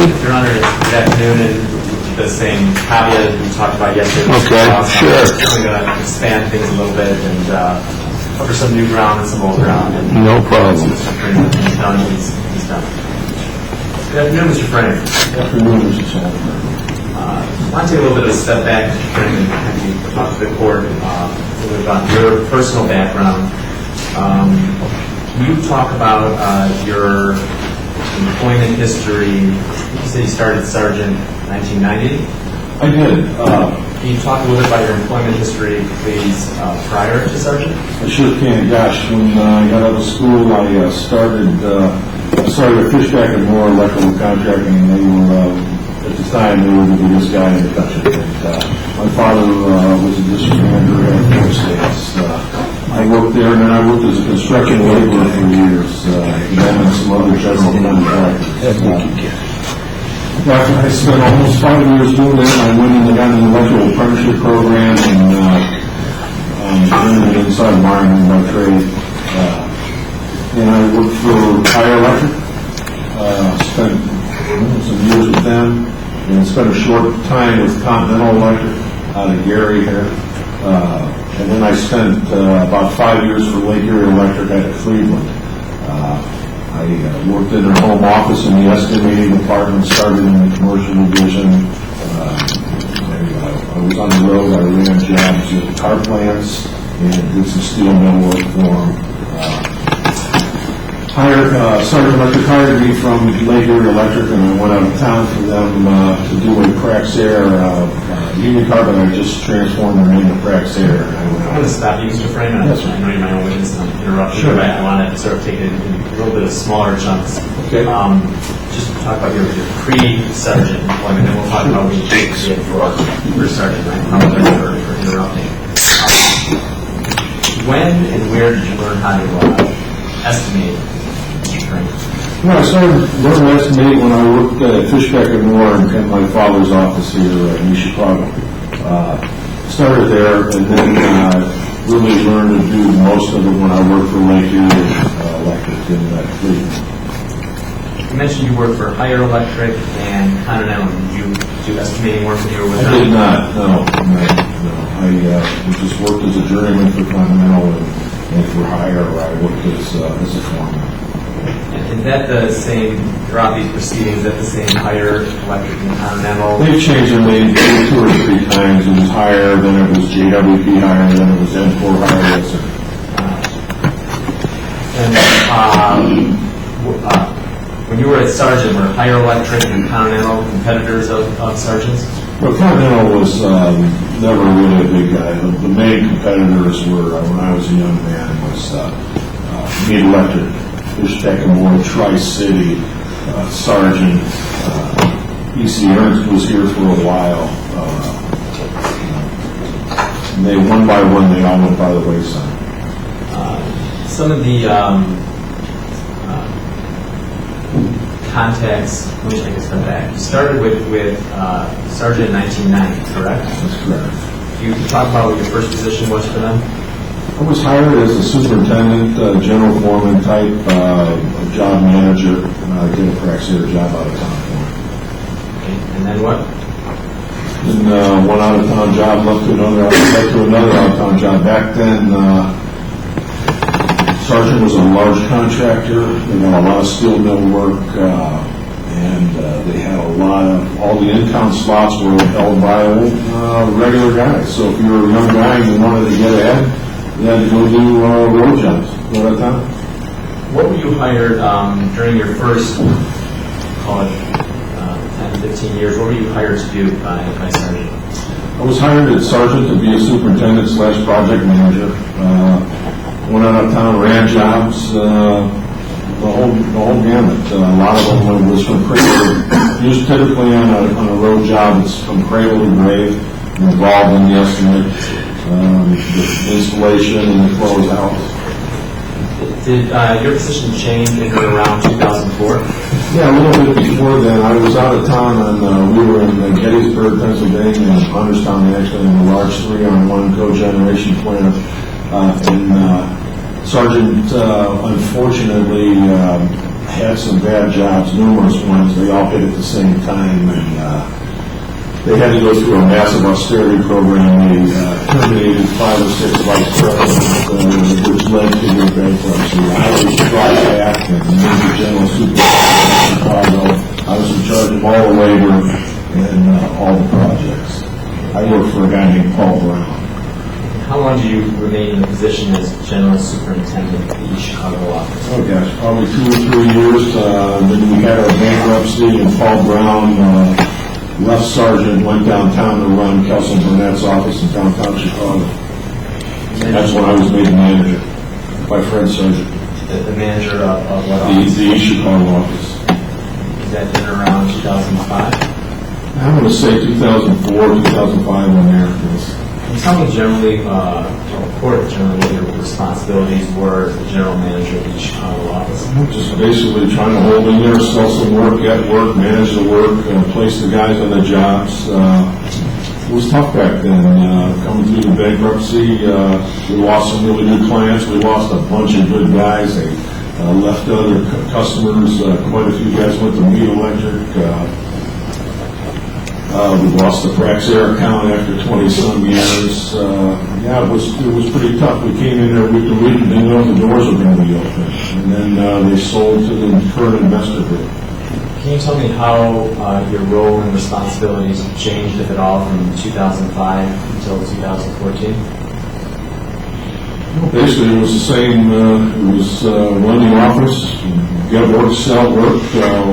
Your Honor, good afternoon, and the same caveat we talked about yesterday. Okay, sure. I'm going to expand things a little bit and cover some new ground and some old ground. And No problem. Mr. Frame, he's done. Good afternoon, Mr. Frame. Good afternoon, Mr. Salter. I want to take a little bit of a step back, Mr. Frame, and talk to the court a little bit about your personal background. Can you talk about your employment history? You said you started Sargent in 1990? I did. Can you talk a little bit about your employment history, please, prior to Sargent? I sure can. Gosh, when I got out of school, I started a fishback and more electrical contracting, and they were, at the time, they were the biggest guy in the country. And, my father was a district manager at Fort States. I worked there, and then I worked as a construction laborer for years, and then some other general contractors. After I spent almost 5 years doing that, I went and got an electrical apprenticeship program and learned inside wiring by trade. And I worked for Higher Electric. Spent some years with them, and spent a short time with Continental Electric out of Gary here. And then I spent about 5 years for Lake Erie Electric out of Cleveland. I worked in their home office in the estimating department, started in the commercial division. I was on the road. I ran jobs at car plants and did some steel mill work for them. Sargent Electric hired me from Lake Erie Electric, and I went out of town for them to do a Prax Air Union Carbon. I just transformed their name to Prax Air. I want to stop you, Mr. Frame. I know you're my own witness, and I'm interrupting you, but I want to sort of take it in a little bit of smaller chunks. Okay. Just talk about your pre-Sargent employment, and we'll talk about what you did for Sargent. I apologize for interrupting. When and where did you learn how to estimate? Well, I started learning to estimate when I worked at Fishback and Moore in my father's office here in East Chicago. Started there, and then really learned to do most of it when I worked for Lake Erie Electric in Cleveland. You mentioned you worked for Higher Electric and Continental. Did you do estimating work when you were with them? I did not. No. I just worked as a journeyman for Continental, and for Higher, I worked as a foreman. Is that the same, throughout these proceedings, is that the same Higher Electric and Continental? They've changed their name 2 or 3 times. It was Higher, then it was JWP Higher, then it was M4 Higher. And when you were at Sargent, were Higher Electric and Continental competitors of Sargent's? Well, Continental was never really a big guy. The main competitors were, when I was a young man, was Mead Electric, Fishback and Moore, Tri-City, Sargent, E.C. Ernst was here for a while. And they, one by one, they all went by the wayside. Some of the contacts, let me take a step back. You started with Sargent in 1990, correct? That's correct. Can you talk about what your first position was for them? I was hired as a superintendent, general foreman type, job manager, and I did a Prax Air job out of town for him. Okay. And then what? Then one out of town job led to another out of town job. Back then, Sargent was a large contractor. They had a lot of steel mill work, and they had a lot of, all the in-town slots were held by regular guys. So if you were a young guy and you wanted to get ahead, you had to go do road jobs one at a time. What were you hired during your first, call it 10, 15 years, what were you hired to do by Sargent? I was hired at Sargent to be a superintendent / project manager. Went out of town, ran jobs, the whole gamut. A lot of them was from cradle. Used typically on a road job, it's from cradle to grave, involved in the estimate, the installation, and the closeout. Did your position change in or around 2004? Yeah, a little bit before then. I was out of town, and we were in Gettysburg, Pennsylvania, and Hunterstown, actually, in a large 3-on-1 cogeneration plant. And Sargent, unfortunately, had some bad jobs, numerous ones. They all hit at the same time, and they had to go through a massive austerity program. They terminated 5 or 6 vice presidents, which led to their bankruptcy. I was brought back and made the general supervisor in Chicago. I was in charge of all the labor and all the projects. I worked for a guy named Paul Brown. How long do you remain in the position as general superintendent of the East Chicago office? Oh gosh, probably 2 or 3 years. Then we had our bankruptcy, and Paul Brown left Sargent, went downtown to run Kelsey Burnett's office in downtown Chicago. And that's when I was made manager by Fred Sargent. The manager of what office? The East Chicago office. Is that been around 2005? I'm going to say 2004, 2005 when there was. Can you tell me generally, report generally what your responsibilities were as the general manager of the East Chicago office? Just basically trying to hold in there, sell some work, get work, manage the work, place the guys on the jobs. It was tough back then. Coming through the bankruptcy, we lost some really good clients. We lost a bunch of good guys. They left other customers. Quite a few guys went to Mead Electric. We lost the Praxair account after 20-some years. Yeah, it was pretty tough. We came in there week to week and didn't know if the doors were going to be open. And then they sold to the current investor group. Can you tell me how your role and responsibilities changed, if at all, from 2005 until 2014? Well, basically, it was the same. It was run the office, get work, sell work.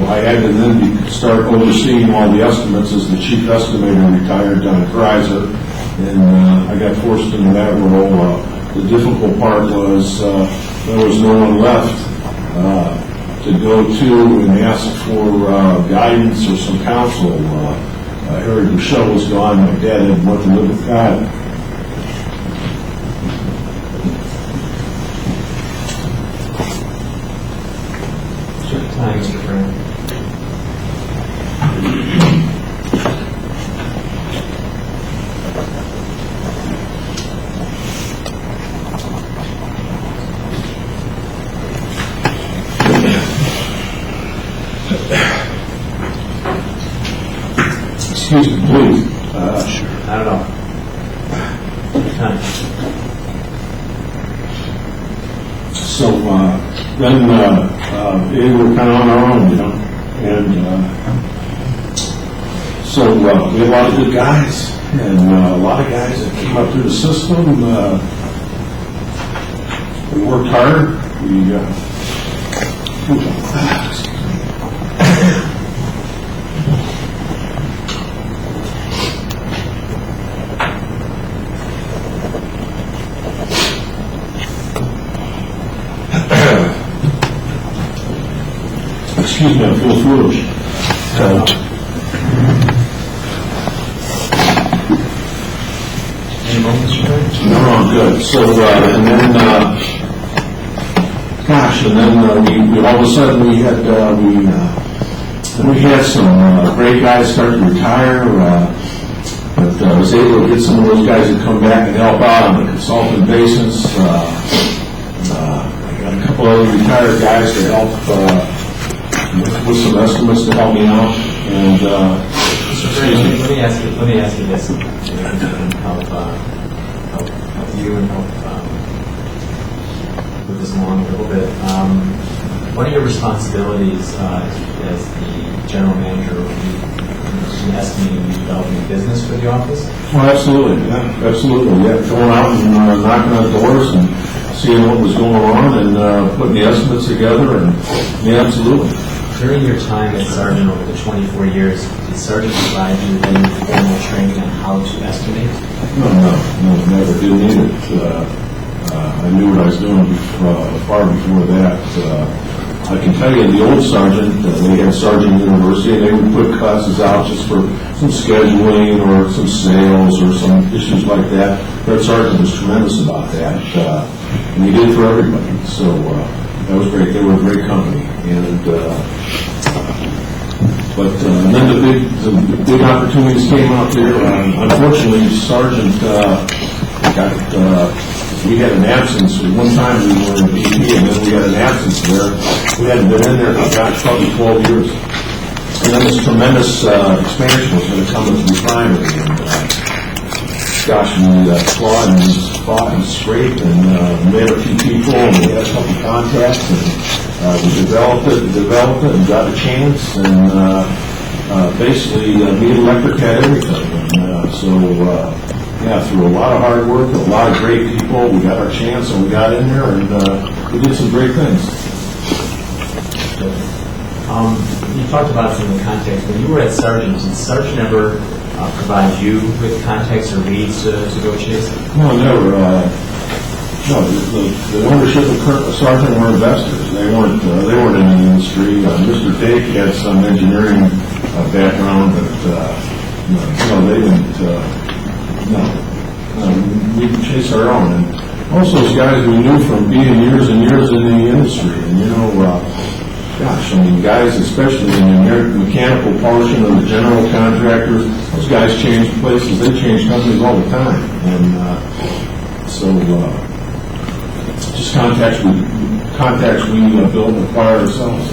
I had to then start overseeing all the estimates as the chief estimator retired down at Chrysler, and I got forced into that role. The difficult part was there was no one left to go to and ask for guidance or some counsel. Harry Bouchel was gone. My dad had went to live with God. Hi, Mr. Frank. Excuse me, please. Sure. I don't know. So then we were kind of on our own, you know, and so we had a lot of good guys, and a lot of guys that came up through the system. We worked hard. Excuse me, I feel foolish. Any moments, Frank? No, I'm good. So, and then, gosh, and then we all of a sudden we had some great guys start to retire. But I was able to get some of those guys to come back and help out on a consultant basis. I got a couple other retired guys to help with some estimates to help me out. And let me ask you this, and help you and help move this along a little bit. What are your responsibilities as the general manager in estimating and developing business for the office? well, absolutely, yeah, absolutely. Yeah, going out and knocking on doors and seeing what was going on and putting the estimates together, and yeah, absolutely. During your time at Sargent over the 24 years, did Sargent provide you with any formal training on how to estimate? No, never did need it. I knew what I was doing far before that. I can tell you, the old Sargent, they had Sargent University, and they would put classes out just for some scheduling or some sales or some issues like that. Fred Sargent was tremendous about that, and he did it for everybody. So that was great. They were a great company, and then the big opportunities came out there. Unfortunately, Sargent got we had an absence. One time we were in BP, and then we had an absence there. We hadn't been in there for, gosh, probably 12 years. And then this tremendous expansion was going to come with the refinery. And gosh, we clawed and fought and scraped and made a few people, and we had a couple contacts, and we developed it, and got a chance, and basically me and Electric had everything. And yeah, through a lot of hard work, a lot of great people, we got our chance, and we got in there, and we did some great things. You talked about some of the contacts. When you were at Sargent, did Sargent ever provide you with contacts or leads to go chase? No, never. No, the ownership of Sargent were investors. They weren't in the industry. Mr. Dake had some engineering background, but they didn't. We chase our own. And most of those guys we knew from being years and years in the industry. And gosh, I mean, guys, especially in the mechanical portion of the general contractors, those guys change places. They change companies all the time. And just contacts we build and acquire ourselves.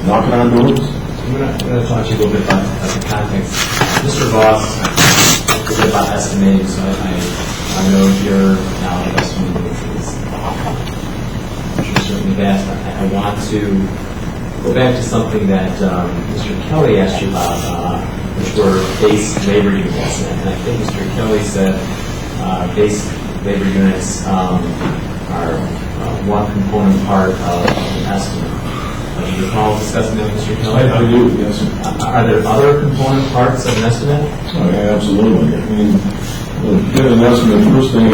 Knocking on doors. I'm going to talk to you a little bit about the contacts. Mr. Voss, a little bit about estimating, so I know your knowledge of estimating is certainly vast. I want to go back to something that Mr. Kelly asked you about, which were base labor units. And I think Mr. Kelly said base labor units are one component part of an estimate. Do you recall discussing that, Mr. Kelly? I do, yes. Are there other component parts of an estimate? Oh, yeah, absolutely. I mean, to get an estimate, first thing, you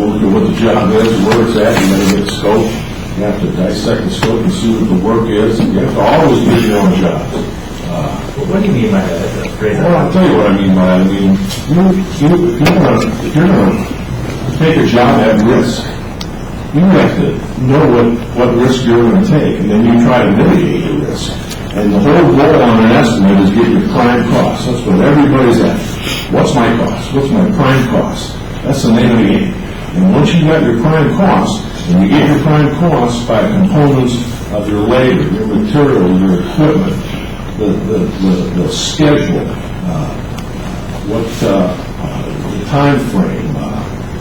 look at what the job is, where it's at, you got to get the scope. You have to dissect the scope and see what the work is. You have to always do your own jobs. What do you mean by that? Well, I'll tell you what I mean by that. I mean, if you're going to take a job at risk, you have to know what risk you're going to take, and then you try to mitigate your risk. And the whole goal on an estimate is get your prime cost. That's what everybody's at. What's my cost? What's my prime cost? That's the name of the game. And once you got your prime cost, and you get your prime cost by components of your labor, your material, your equipment, the schedule, the time frame.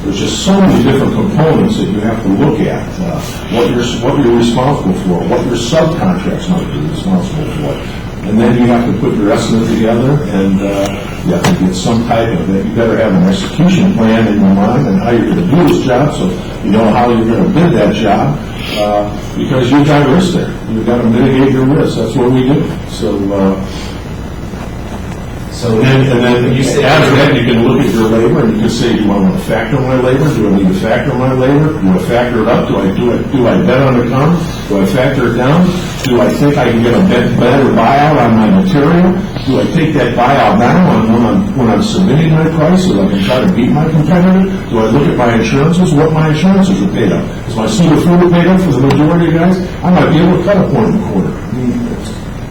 There's just so many different components that you have to look at. What you're responsible for, what your subcontracts might be responsible for. And then you have to put your estimate together, and you have to get some type of it. You better have an execution plan in your mind and how you're going to do this job, so you know how you're going to bid that job, because you've got risk there. You've got to mitigate your risk. That's what we do. And then you say, after that, you can look at your labor and you can say, do I want to factor my labor? Do I need to factor my labor? Do I factor it up? Do I bet on it come? Do I factor it down? Do I think I can get a better buyout on my material? Do I take that buyout now when I'm submitting my price so I can try to beat my competitor? Do I look at my insurances? What my insurances are paid up? Is my single fuel paid up for the majority of guys? I might be able to cut a point and a quarter.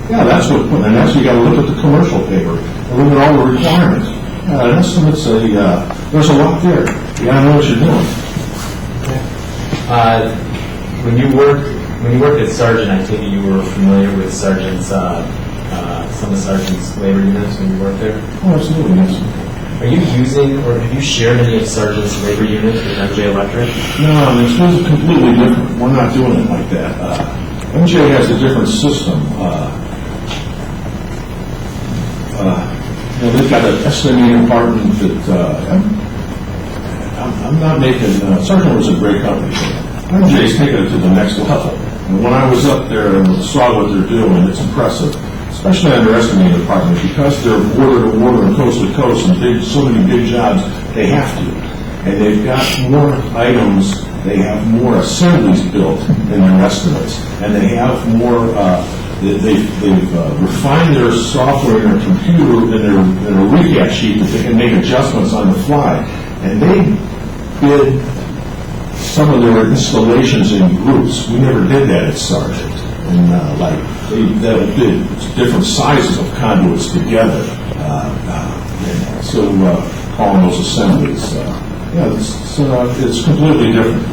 Yeah, that's what. And that's you got to look at the commercial paper. Look at all the requirements. An estimate's there's a lot there. You gotta know what you're doing. When you worked at Sargent, I take it you were familiar with Sargent's some of Sargent's labor units when you worked there? Oh, absolutely, yes. Are you using or have you shared any of Sargent's labor units with MJ Electric? No, this is completely different. We're not doing it like that. MJ has a different system. They've got an estimating department that I'm not making. Sargent was a great company. MJ's taken it to the next level. And when I was up there and saw what they're doing, it's impressive, especially on their estimating department, because they're border to border and coast to coast and so many big jobs. They have to, and they've got more items. They have more assemblies built in their estimates, and they have more. They've refined their software in their computer in a recap sheet that they can make adjustments on the fly. And they did some of their installations in groups. We never did that at Sargent. And they did different sizes of conduits together. Calling those assemblies. Yeah, it's completely different.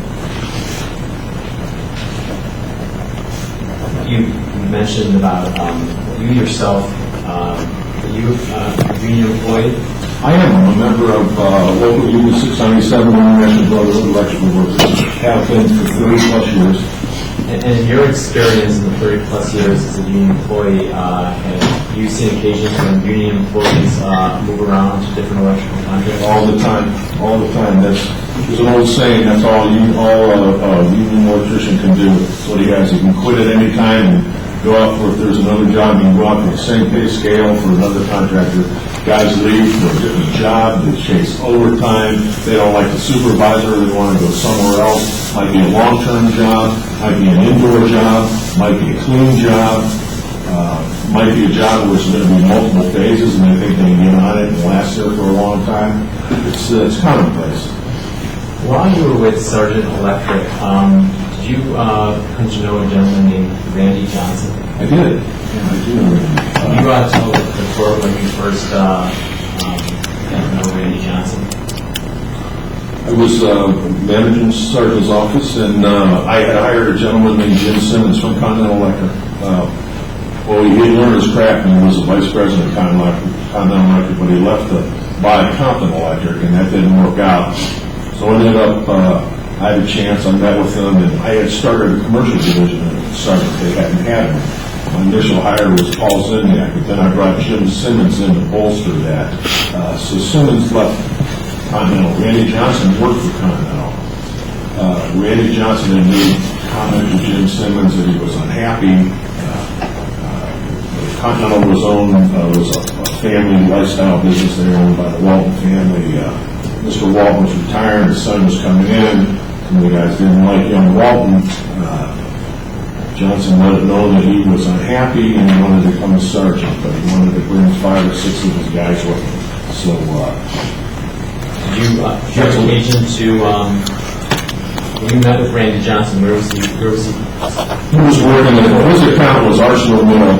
You mentioned about you yourself, are you a union employee? I am. I'm a member of local Union 697 International Brotherhood of Electrical Workers. Have been for 30 plus years. And in your experience in the 30 plus years as a union employee, have you seen occasions when union employees move around to different electrical contracts? All the time. There's an old saying, that's all a union electrician can do. That's what he has. He can quit at any time and go out for, if there's another job, he can go out for the same pay scale for another contractor. Guys leave for a different job, they chase overtime, they don't like the supervisor, they want to go somewhere else. Might be a long-term job, might be an indoor job, might be a clean job, might be a job where it's going to be multiple phases and they think they can get on it and last there for a long time. It's commonplace. While you were with Sargent Electric, did you come to know a gentleman named Randy Johnson? I did. Yeah, I do know Randy. You tell the court when you first got to know Randy Johnson. I was managing Sargent's office, and I had hired a gentleman named Jim Simmons from Continental Electric. Well, he didn't learn his craft, and he was the vice president of Continental Electric, but he left to buy Continental Electric, and that didn't work out. So I ended up, I had a chance, I met with him, and I had started a commercial division at Sargent. They hadn't had one. My initial hire was Paul Zinniak, but then I brought Jim Simmons in to bolster that. So Simmons left Continental. Randy Johnson worked for Continental. Randy Johnson had made comment to Jim Simmons that he was unhappy. Continental was a family lifestyle business. They were owned by the Walton family. Mr. Walton was retiring, his son was coming in, and the guys didn't like young Walton. Johnson let it know that he was unhappy and he wanted to become a sergeant, but he wanted to bring 5 or 6 of his guys with him. So, did you have occasion to, when you met with Randy Johnson, where was he? He was working at, his account was Arsenal Middle,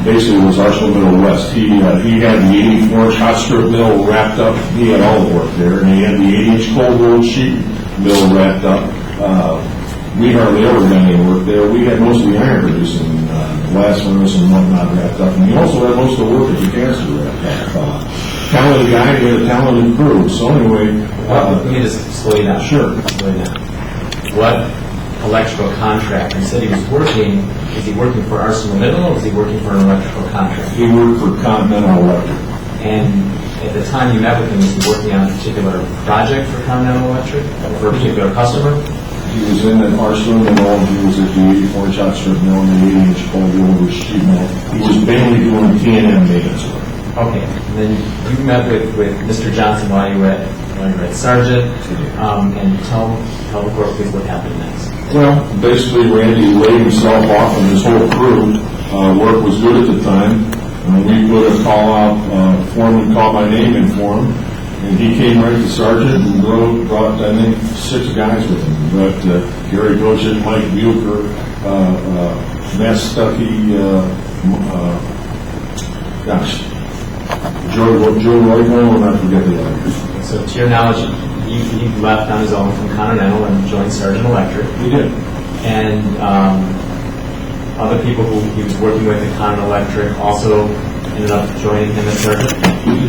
basically it was Arsenal Middle West. He had the 84-inch hot strip mill wrapped up. He had all the work there, and he had the 80-inch cold rolled sheet mill wrapped up. We hardly ever done any work there. We had most of the iron producing, glass furnace and whatnot wrapped up. And he also had most of the work at the canister wrapped up. Talented guy, he had a talented crew. So anyway... let me just slow you down. Sure. Slow you down. What electrical contract? You said he was working. Is he working for Arsenal Middle or was he working for an electrical contract? He worked for Continental Electric. And at the time you met with him, was he working on a particular project for Continental Electric or for a particular customer? He was in an Arsenal Mill. He was at the 84-inch hot strip mill and the 80-inch cold rolled sheet mill. He was mainly doing T&M maintenance work. Okay. And then you met with Mr. Johnson while you were at Sargent. And tell the court please what happened next. Well, basically Randy laid himself off and his whole crew. Work was good at the time. We put a call out, foreman called my name in for him. And he came right to Sargent and brought I think 6 guys with him. But Gary Goshen, Mike Bucher, Matt Stuckey, Joe Royville, and I forget the others. So to your knowledge, he left on his own from Continental and joined Sargent Electric. He did. And other people who he was working with at Continental Electric also ended up joining him at Sargent?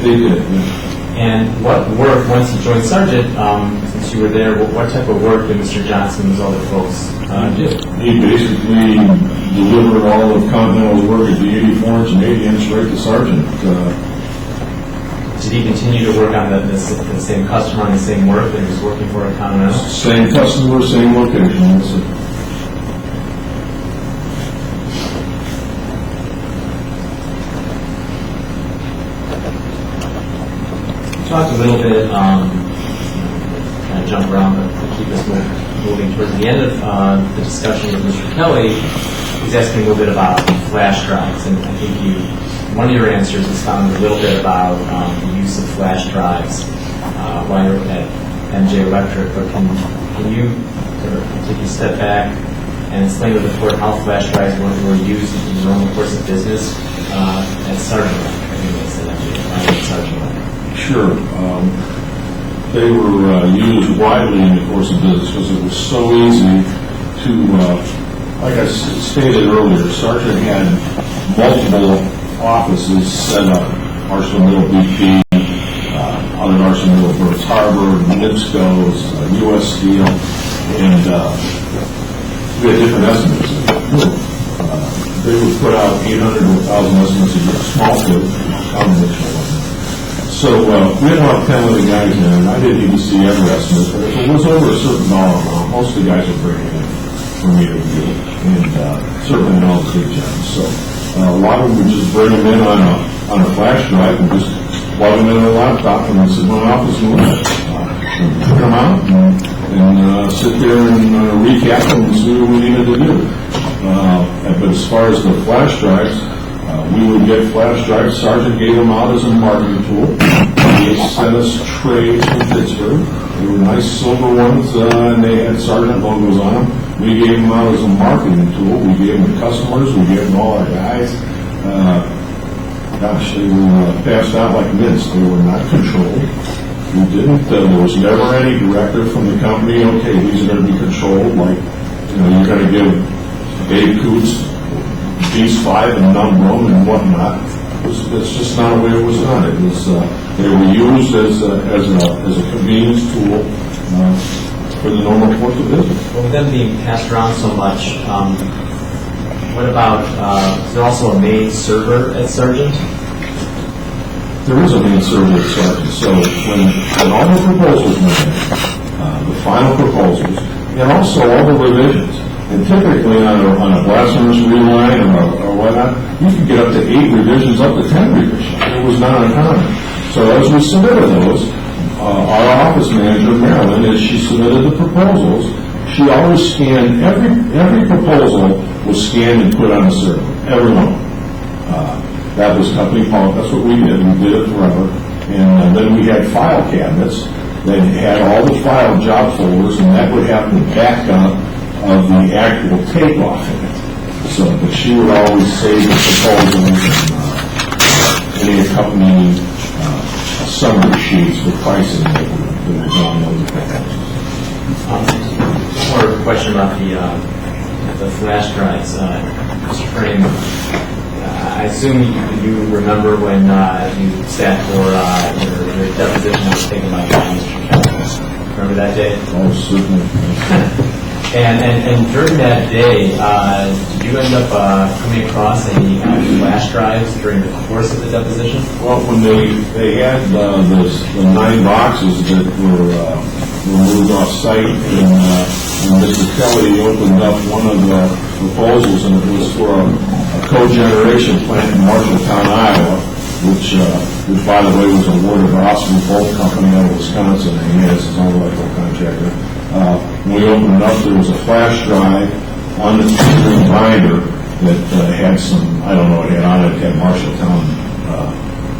They did, yeah. And what work, once he joined Sargent, since you were there, what type of work did Mr. Johnson and his other folks do? He basically delivered all of Continental's work at the 84-inch and 80-inch right to Sargent. Did he continue to work on the same customer, on the same work that he was working for at Continental? Same customer, same location. That's it. Talked a little bit, kind of jump around to keep us moving towards the end of the discussion with Mr. Kelly. He's asking a little bit about flash drives, and I think one of your answers is found a little bit about the use of flash drives while you're at MJ Electric, but can you sort of take a step back and explain to the court how flash drives were used in the normal course of business at Sargent Electric? Sure. they were used widely in the course of business because it was so easy to, like I stated earlier, Sargent had multiple offices set up, Arsenal Middle BP, out at Arsenal Middle Burns Harbor, NIPSCO's, U.S. Steel, and we had different estimates. They would put out 800 to 1,000 estimates a year, small to combination of them. So we had about 10 of the guys in, and I didn't even see every estimate, but if it was over a certain dollar amount, most of the guys would bring it in for me to review, and certainly not all the big gems. So a lot of them would just bring them in on a flash drive and just plug them in a laptop and sit in my office and put them out and sit there and recap them and see what we needed to do. But as far as the flash drives, we would get flash drives. Sargent gave them out as a marketing tool. They sent us trays from Pittsburgh. They were nice silver ones, and they had Sargent logos on them. We gave them out as a marketing tool. We gave them to customers. We gave them to all our guys. They were passed out like mints. They were not controlled. We didn't. There was never any directive from the company. Okay, these are going to be controlled. Like, you're going to give Dave Coots these 5 and number them and whatnot. It's just not the way it was done. It was they were used as a convenience tool for the normal course of business. Well, with them being passed around so much, what about, is there also a main server at Sargent? There is a main server at Sargent. So when all the proposals went in, the final proposals, and also all the revisions, and typically on a blasphemous reline or whatnot, you could get up to 8 revisions, up to 10 revisions. It was not uncommon. So as we submitted those, our office manager, Marilyn, as she submitted the proposals, she always scanned, every proposal was scanned and put on a server, every one. That was company policy. That's what we did. We did it forever. And then we had file cabinets that had all the file job folders, and that would have the backup of the actual takeoff in it. So, but she would always save the proposals and any accompanying summary sheets with pricing that were done on the proposals. One more question about the flash drives. Mr. Frame, I assume you remember when you sat for your deposition that was taken by Mr. Kelly. Remember that day? Oh, certainly. And during that day, did you end up coming across any flash drives during the course of the deposition? Well, when they had the 9 boxes that were moved off site, and Mr. Kelly opened up one of the proposals, and it was for a cogeneration plant in Marshalltown, Iowa, which by the way was awarded to Austin Bolt Company out of Wisconsin, and he has his own electrical contractor. When we opened it up, there was a flash drive on the screen binder that had some, I don't know what it had on it. It had Marshalltown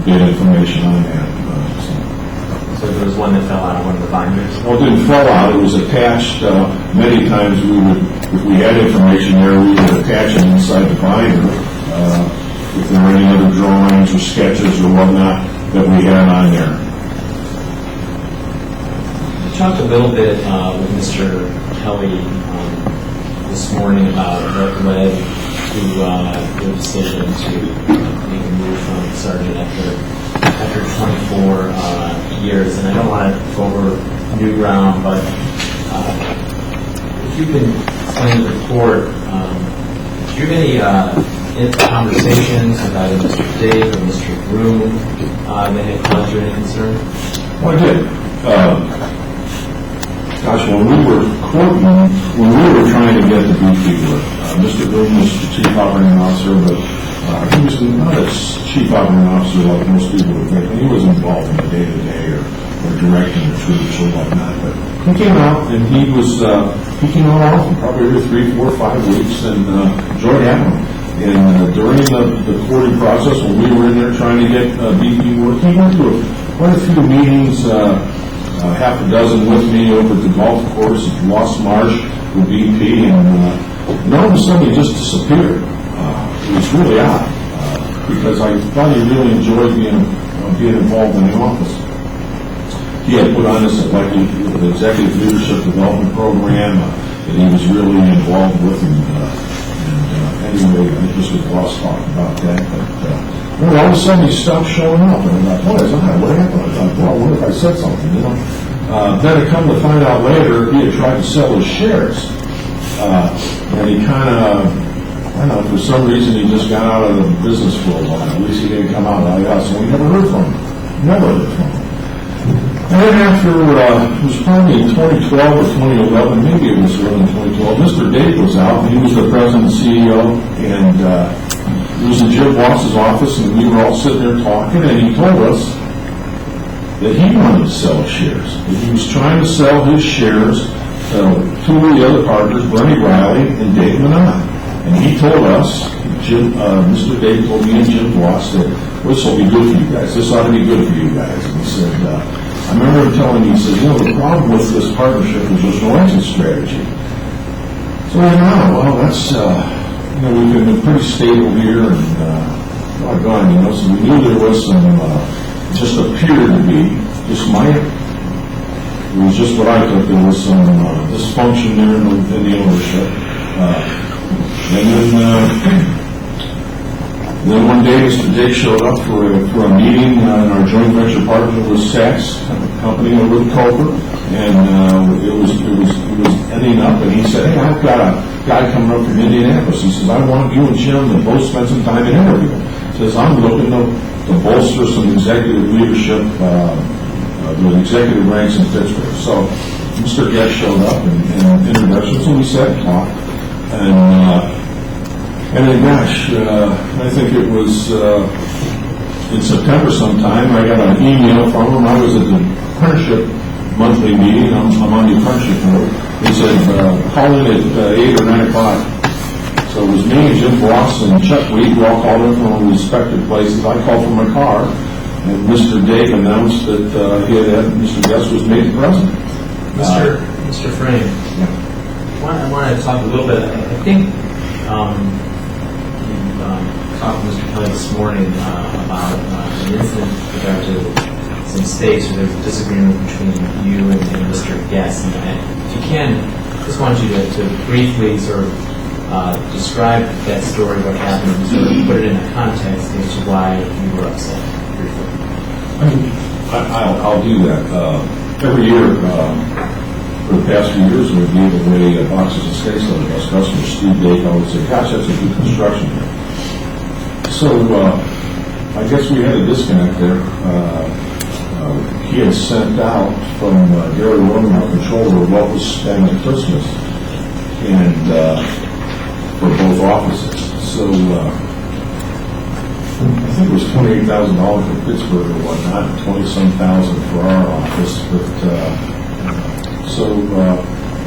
bid information on that. So there was one that fell out of one of the binders? Well, it didn't fall out. It was attached. Many times we would, if we had information there, we would attach it inside the binder. If there were any other drawings or sketches or whatnot that we had on there. We talked a little bit with Mr. Kelly this morning about what led to the decision to make a move from Sargent after 24 years. And I don't want to go over new ground, but if you can explain to the court, do you have any conversations with either Mr. Dave or Mr. Groom that had caused you any concern? Well, I did. Gosh, when we were trying to get the BP work, Mr. Groom was the chief operating officer, but he was not a chief operating officer like most people would think. He was involved in the day-to-day or directing the troops or whatnot. But he came out, and he came out often, probably every 3, 4, 5 weeks, and enjoyed having him. And during the courting process, when we were in there trying to get BP work, he went to quite a few meetings, half a dozen with me over at the golf course at Lost Marsh with BP, and all of a sudden he just disappeared. It was really odd, because I thought he really enjoyed being involved in the office. he had put on this the executive leadership development program that he was really involved with, and anyway, I just was lost talking about that. But all of a sudden he stopped showing up, and I'm like, what happened? I thought, well, what if I said something, you know? Then it come to find out later, he had tried to sell his shares, and he kind of, I don't know, for some reason he just got out of the business for a while. At least he didn't come out like us, and we never heard from him. Never heard from him. And then after, it was probably in 2012 or 2011, maybe it was early in 2012, Mr. Dave was out, and he was the president and CEO, and he was in Jim Boss's office, and we were all sitting there talking, and he told us that he wanted to sell his shares. That he was trying to sell his shares to two of the other partners, Bernie Riley and Dave Manon. And he told us, Mr. Dave told me and Jim Boss, that this will be good for you guys. This ought to be good for you guys. And he said, I remember him telling me, he said, you know, the problem with this partnership is there's no exit strategy. So I know, well, that's, you know, we've been pretty stable here, and, doggone, you know, so we knew there was some, just appeared to be, it was just what I took, there was some dysfunction there in the ownership. And then one day Mr. Dick showed up for a meeting, and our joint venture partner was Saks, a company over at Coker, and it was ending up, and he said, hey, I've got a guy coming up from Indianapolis. He says, I want you and Jim to both spend some time in interview. He says, I'm looking to bolster some executive leadership, the executive ranks in Pittsburgh. So Mr. Guest showed up and introductions, and we sat and talked. And then, gosh, I think it was in September sometime, I got an email from him. I was at the apprenticeship monthly meeting. I'm on the apprenticeship board. He said, call in at 8 or 9 o'clock. So it was me and Jim Boss and Chuck Reed. We all called in from respective places. I called from my car, and Mr. Dave announced that Mr. Guest was made president. Mr. Frame, I want to talk a little bit. I think you talked to Mr. Kelly this morning about an incident with regard to some states where there's a disagreement between you and Mr. Guest. And if you can, I just want you to briefly sort of describe that story, what happened, and sort of put it in a context as to why you were upset. Briefly. I'll do that. Every year, for the past few years, we gave away boxes of steaks to our customers. Steve Dake always said, gosh, that's a good construction here. So I guess we had a disconnect there. He had sent out from Gary Roman, our controller, what was spent at Christmas, and for both offices. So I think it was $28,000 for Pittsburgh or whatnot, and 20-some thousand for our office. But so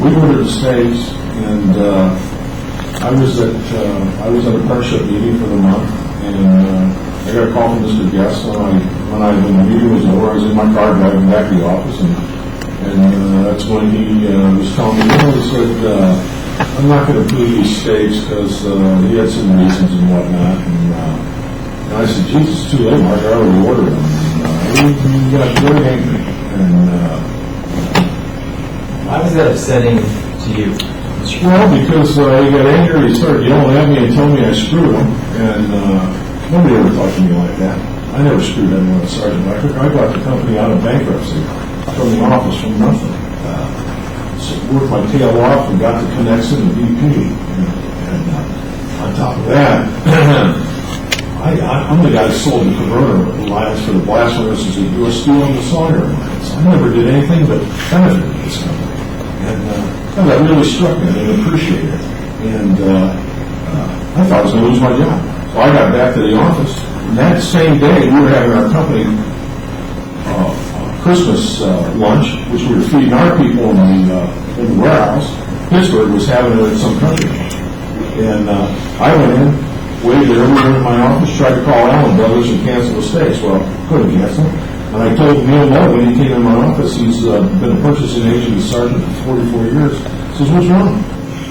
we ordered the steaks, and I was at a partnership meeting for the month, and I got a call from Mr. Guest when the meeting was over. I was in my car driving back to the office, and that's when he was telling me, he said, I'm not going to do these steaks because he had some reasons and whatnot. And I said, Jesus, it's too late, Mark. I already ordered them. And he got very angry. And why was that upsetting to you? Well, because he got angry. He started yelling at me and telling me I screwed him. And nobody ever talked to me like that. I never screwed anyone at Sargent. I got the company out of bankruptcy from the office from nothing. Worked my tail off and got the connection to VP. And on top of that, I'm the guy who sold the converter lines for the blast furnaces at U.S. Steel and the Sawyer lines. I never did anything but benefit this company. And that really struck me. I didn't appreciate it. And I thought I was going to lose my job. So I got back to the office. And that same day, we were having our company Christmas lunch, which we were feeding our people in the warehouse. Pittsburgh was having it at some country. And I went in, waited at everyone in my office, tried to call Allen Brothers and cancel the steaks. Well, couldn't cancel. And I told Neil Moe when he came in my office, he's been a purchasing agent of Sargent for 44 years. He says, what's wrong?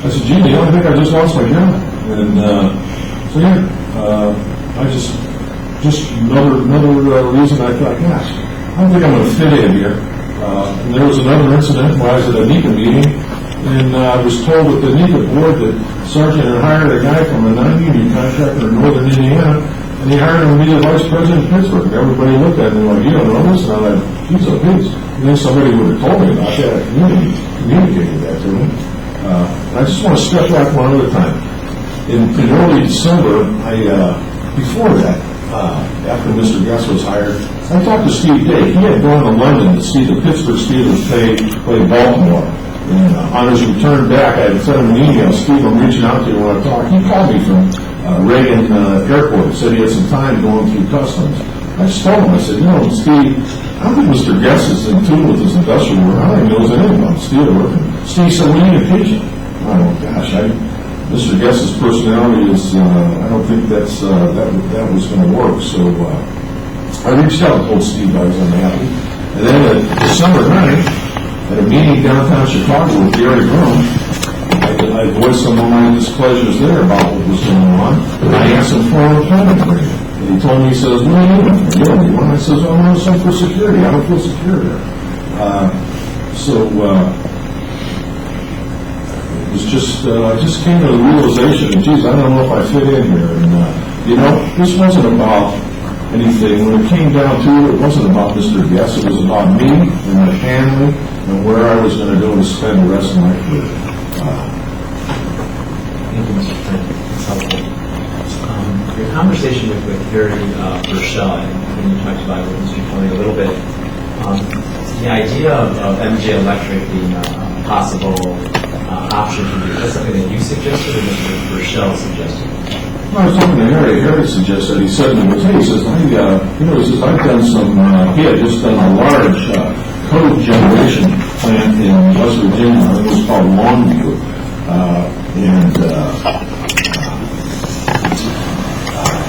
I said, gee, I think I just lost my job. And so yeah, I just another reason I thought, gosh, I don't think I'm going to fit in here. And there was another incident where I was at a NECA meeting, and I was told at the NECA board that Sargent had hired a guy from a non-union contractor in northern Indiana, and he hired him to be the vice president of Pittsburgh. And everybody looked at me like, you don't know this? And I'm like, he's a bitch. And then somebody would have told me about that. I communicated that to him. I just want to step back one other time. In early December, before that, after Mr. Guess was hired, I talked to Steve Day. He had gone to London to see the Pittsburgh Steelers play Baltimore. And on his return back, I had sent him an email. Steve, I'm reaching out to you when I talk. He called me from Reagan Airport. Said he had some time going through customs. I just told him, I said, Steve, I don't think Mr. Guess is in tune with his industrial work. I don't think he knows anything about steel work. Steve said, we need to teach him. Oh, gosh, Mr. Guess's personality is, I don't think that was going to work. So I reached out and told Steve I was unhappy. And then December 9th, at a meeting downtown Chicago with Gary Brown, I voiced some of my displeasures there about what was going on. And I asked him for an employment agreement. And he told me, he says, what do you need? You don't need one. I says, oh, I'm going for security. I don't feel secure there. It was just, I just came to the realization that, geez, I don't know if I fit in here. And, this wasn't about anything. When it came down to it, it wasn't about Mr. Guess. It was about me and my family and where I was going to go to spend the rest of my career. Thank you, Mr. Flynn. That's helpful. Your conversation with Harry Burchell, and you talked about it with Mr. Kelly a little bit, the idea of MJ Electric being a possible option for you, is that something that you suggested or Mr. Burchell suggested? I was talking to Harry. Harry suggested, he said to me, he says, I've done some, he had just done a large code generation plant in West Virginia. It was called Longview.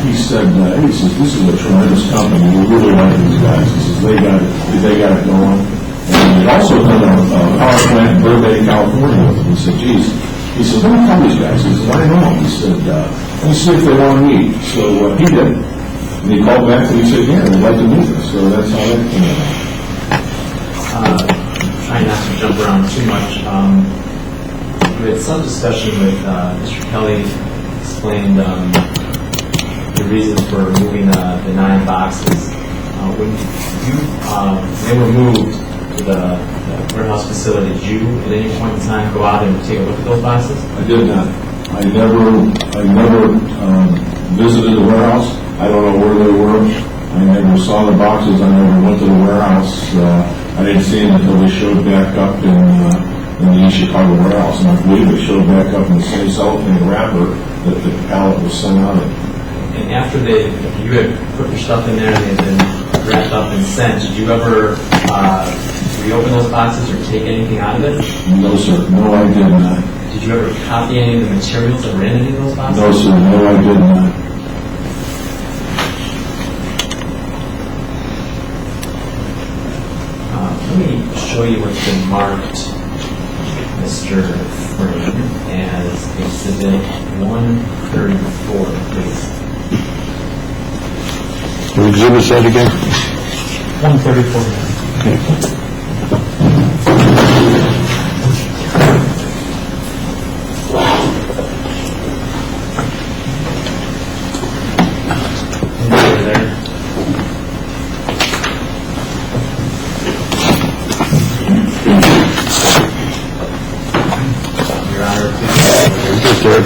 He said, this is a tremendous company. We really like these guys. He says, they got it going. And he also done a power plant in Burbank, California with him. He said, geez. He says, let me call these guys. He says, I know. He said, let me see if they want to meet. So he did. And he called back and he said, yeah, they'd like to meet us. So that's how that came out. Trying not to jump around too much. We had some discussion with Mr. Kelly explained the reason for moving the 9 boxes. When they were moved to the warehouse facility, did you at any point in time go out and take a look at those boxes? I did not. I never visited the warehouse. I don't know where they were. I never saw the boxes. I never went to the warehouse. I didn't see them until they showed back up in the East Chicago warehouse, and I believe they showed back up in the same cellophane wrapper that the pallet was sent out in. And after you had put your stuff in there and they had been wrapped up and sent, did you ever reopen those boxes or take anything out of it? No, sir. No, I did not. Did you ever copy any of the materials that were in any of those boxes? No, sir. No, I did not. Let me show you what's been marked, Mr. Flynn, as Exhibit 134, please. What exhibit that again? 134. Okay.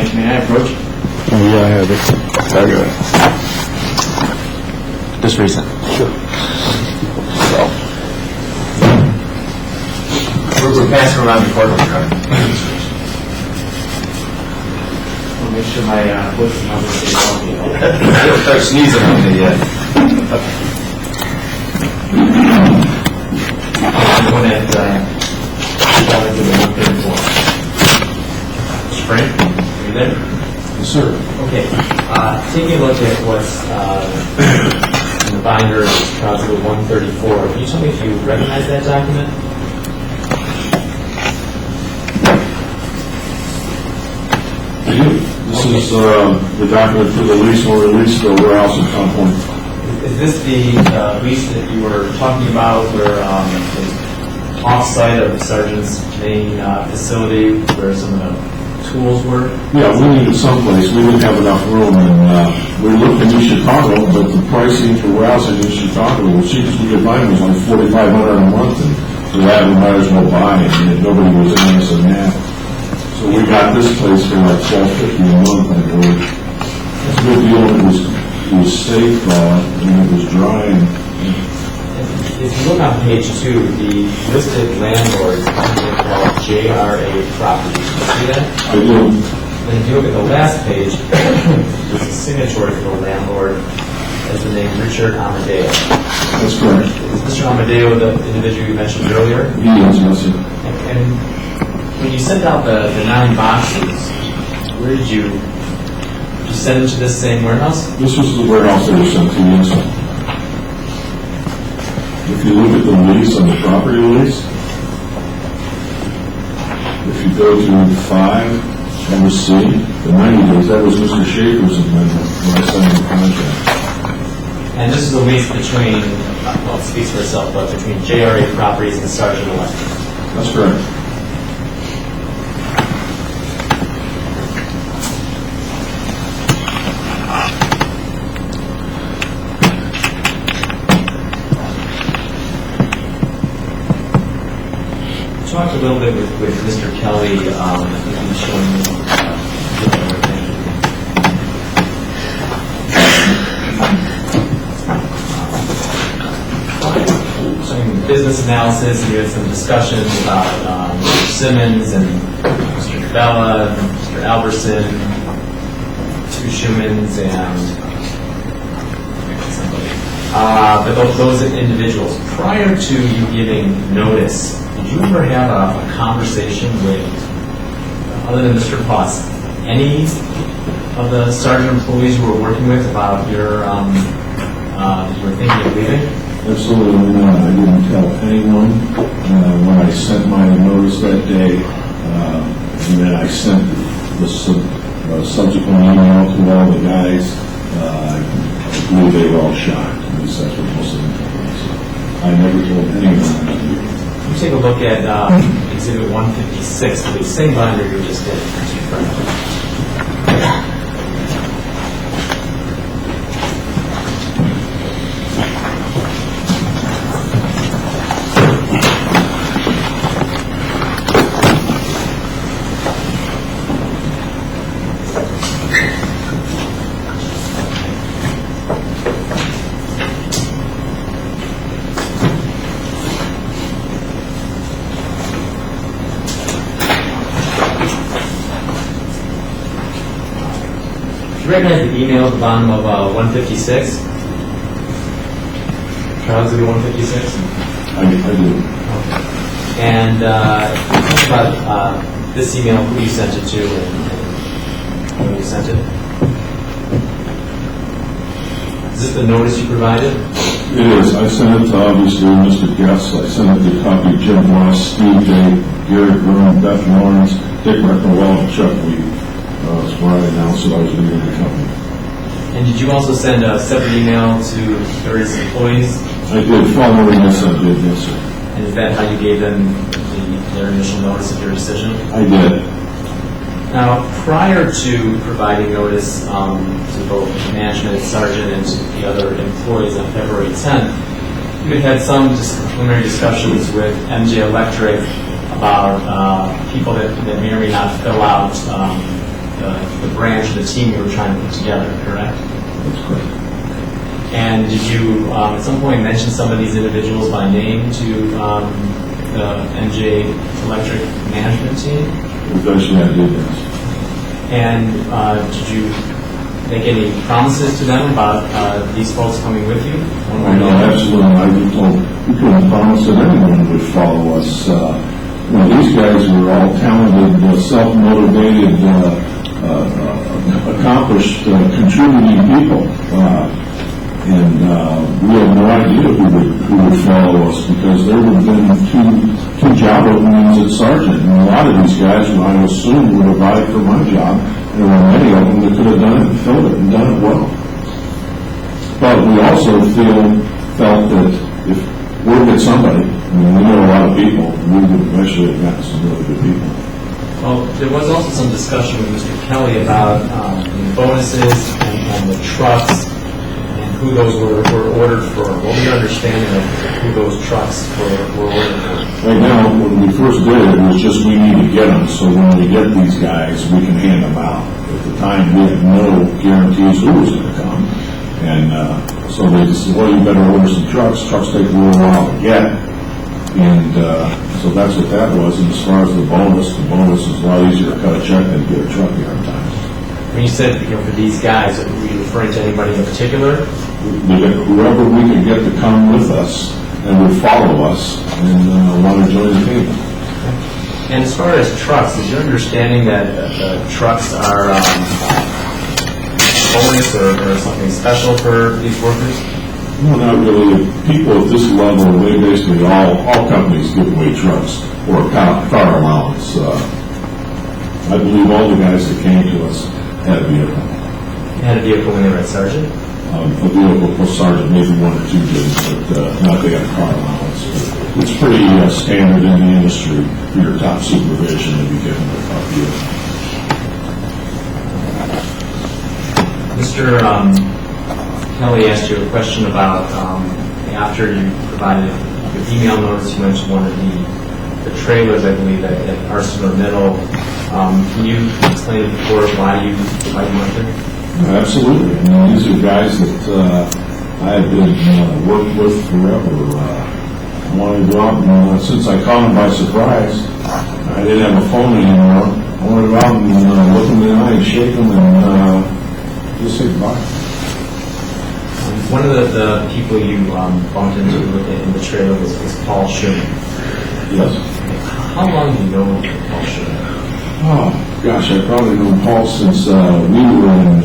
May I approach? Oh, yeah, I have it. I got it. Just recent. Sure. We're passing around the courtroom card. I'll make sure my voice is not going to stay healthy. I don't start sneezing on me yet. I'm going to 134. taking a look at what's in the binder, Trial Exhibit 134, can you tell me if you recognize that document? This is the document for the lease or release of the warehouse in Town Point. Is this the lease that you were talking about where the off-site of the Sargent's main facility where some of the tools were? Yeah, we needed someplace. We didn't have enough room, and we looked in East Chicago, but the pricing for warehousing in East Chicago, the cheapest we could find was like $4,500 a month, and for that we might as well buy it, and nobody was interested in that. So we got this place for like $12.50 a month, I believe. It's a good deal. It was safe, and it was dry. And If you look on page 2, the listed landlord is called J.R.A. Properties. Do you see that? I do. And if you look at the last page, there's a signatory for the landlord as the name Richard Amadeo. That's correct. Is Mr. Amadeo the individual you mentioned earlier? He is, yes, sir. And when you sent out the 9 boxes, where did you send them to this same warehouse? This was the warehouse that was sent to you, yes, sir. If you look at the lease on the property lease, if you go to 5, number C, the 90 days, that was Mr. Schaefer's amendment when I signed the contract. And this is a lease between, well, it speaks for itself, but between J.R.A. Properties and Sargent Electric. That's correct. Talked a little bit with Mr. Kelly. I think he was showing me some business analysis, and we had some discussions about Mr. Simmons and Mr. Bella, and Mr. Alberson, 2 Schumans, and somebody. But those individuals, prior to you giving notice, did you ever have a conversation with, other than Mr. Potts, any of the Sargent employees you were working with about your you were thinking of leaving? Absolutely not. I didn't tell anyone when I sent my notice that day, and then I sent the subsequent email to all the guys. I believe they were all shocked. At least that's what most of them told me. So I never told anyone. You take a look at Exhibit 156, the same binder you just did. You recognize the email at the bottom of 156? Trial Exhibit 156? I do. Okay. And talk about this email, who you sent it to, and when you sent it. Is this the notice you provided? It is. I sent it to, obviously, Mr. Guest. I sent it to copy Jim Ross, Steve J., Garrett Brown, Beth Lawrence, Dick Reckenwell, and Chuck Lee. That's where I announced that I was leaving the company. And did you also send a separate email to various employees? I did. Following this, I did, yes, sir. And is that how you gave them their initial notice of your decision? I did. Now, prior to providing notice to both management, Sargent, and to the other employees on February 10th, you had some preliminary discussions with MJ Electric about people that may or may not fill out the branch of the team you were trying to put together, correct? That's correct. And did you at some point mention some of these individuals by name to the MJ Electric management team? Eventually I did, yes. And did you make any promises to them about these folks coming with you? No, absolutely. I was told we couldn't promise that anyone would follow us. These guys were all talented, self-motivated accomplished, contributing people. And we had no idea who would follow us, because there would have been two job openings at Sargent, and a lot of these guys, I assumed, would have vied for my job. There were many of them that could have done it and filled it and done it well. But we also felt that if we'll get somebody, I mean, we know a lot of people, we would eventually have gotten some really good people. Well, there was also some discussion with Mr. Kelly about the bonuses and the trucks and who those were ordered for. What was your understanding of who those trucks were ordered for? Right now, when we first did it, it was just we need to get them, so when we get these guys, we can hand them out. At the time, we had no guarantees who was going to come. And so they just said, well, you better order some trucks. Trucks take a little while to get. And so that's what that was. And as far as the bonus is a lot easier to cut a check than get a truck here on time. When you said, for these guys, were you referring to anybody in particular? Whoever we could get to come with us and would follow us and want to join the team. And as far as trucks, is your understanding that trucks are bonus or something special for these workers? No, not really. People at this level, they basically all companies give away trucks or a car allowance. I believe all the guys that came to us had a vehicle. You had a vehicle when they were at Sargent? A vehicle for Sargent, maybe one or two didn't, but not they got a car allowance. It's pretty standard in the industry for your top supervision to be given a car vehicle. Mr. Kelly asked you a question about after you provided your email notice, you mentioned one of the trailers, I believe, at Arsenal Middle. Can you explain before why you went there? Absolutely. I mean, these are guys that I have been working with forever. I wanted to go out and, since I caught them by surprise, I didn't have a phone anymore. I wanted to go out and look them in the eye and shake them and just say goodbye. One of the people you bumped into in the trailer was Paul Schumann. Yes. How long do you know Paul Schumann? Oh, gosh, I've probably known Paul since we were in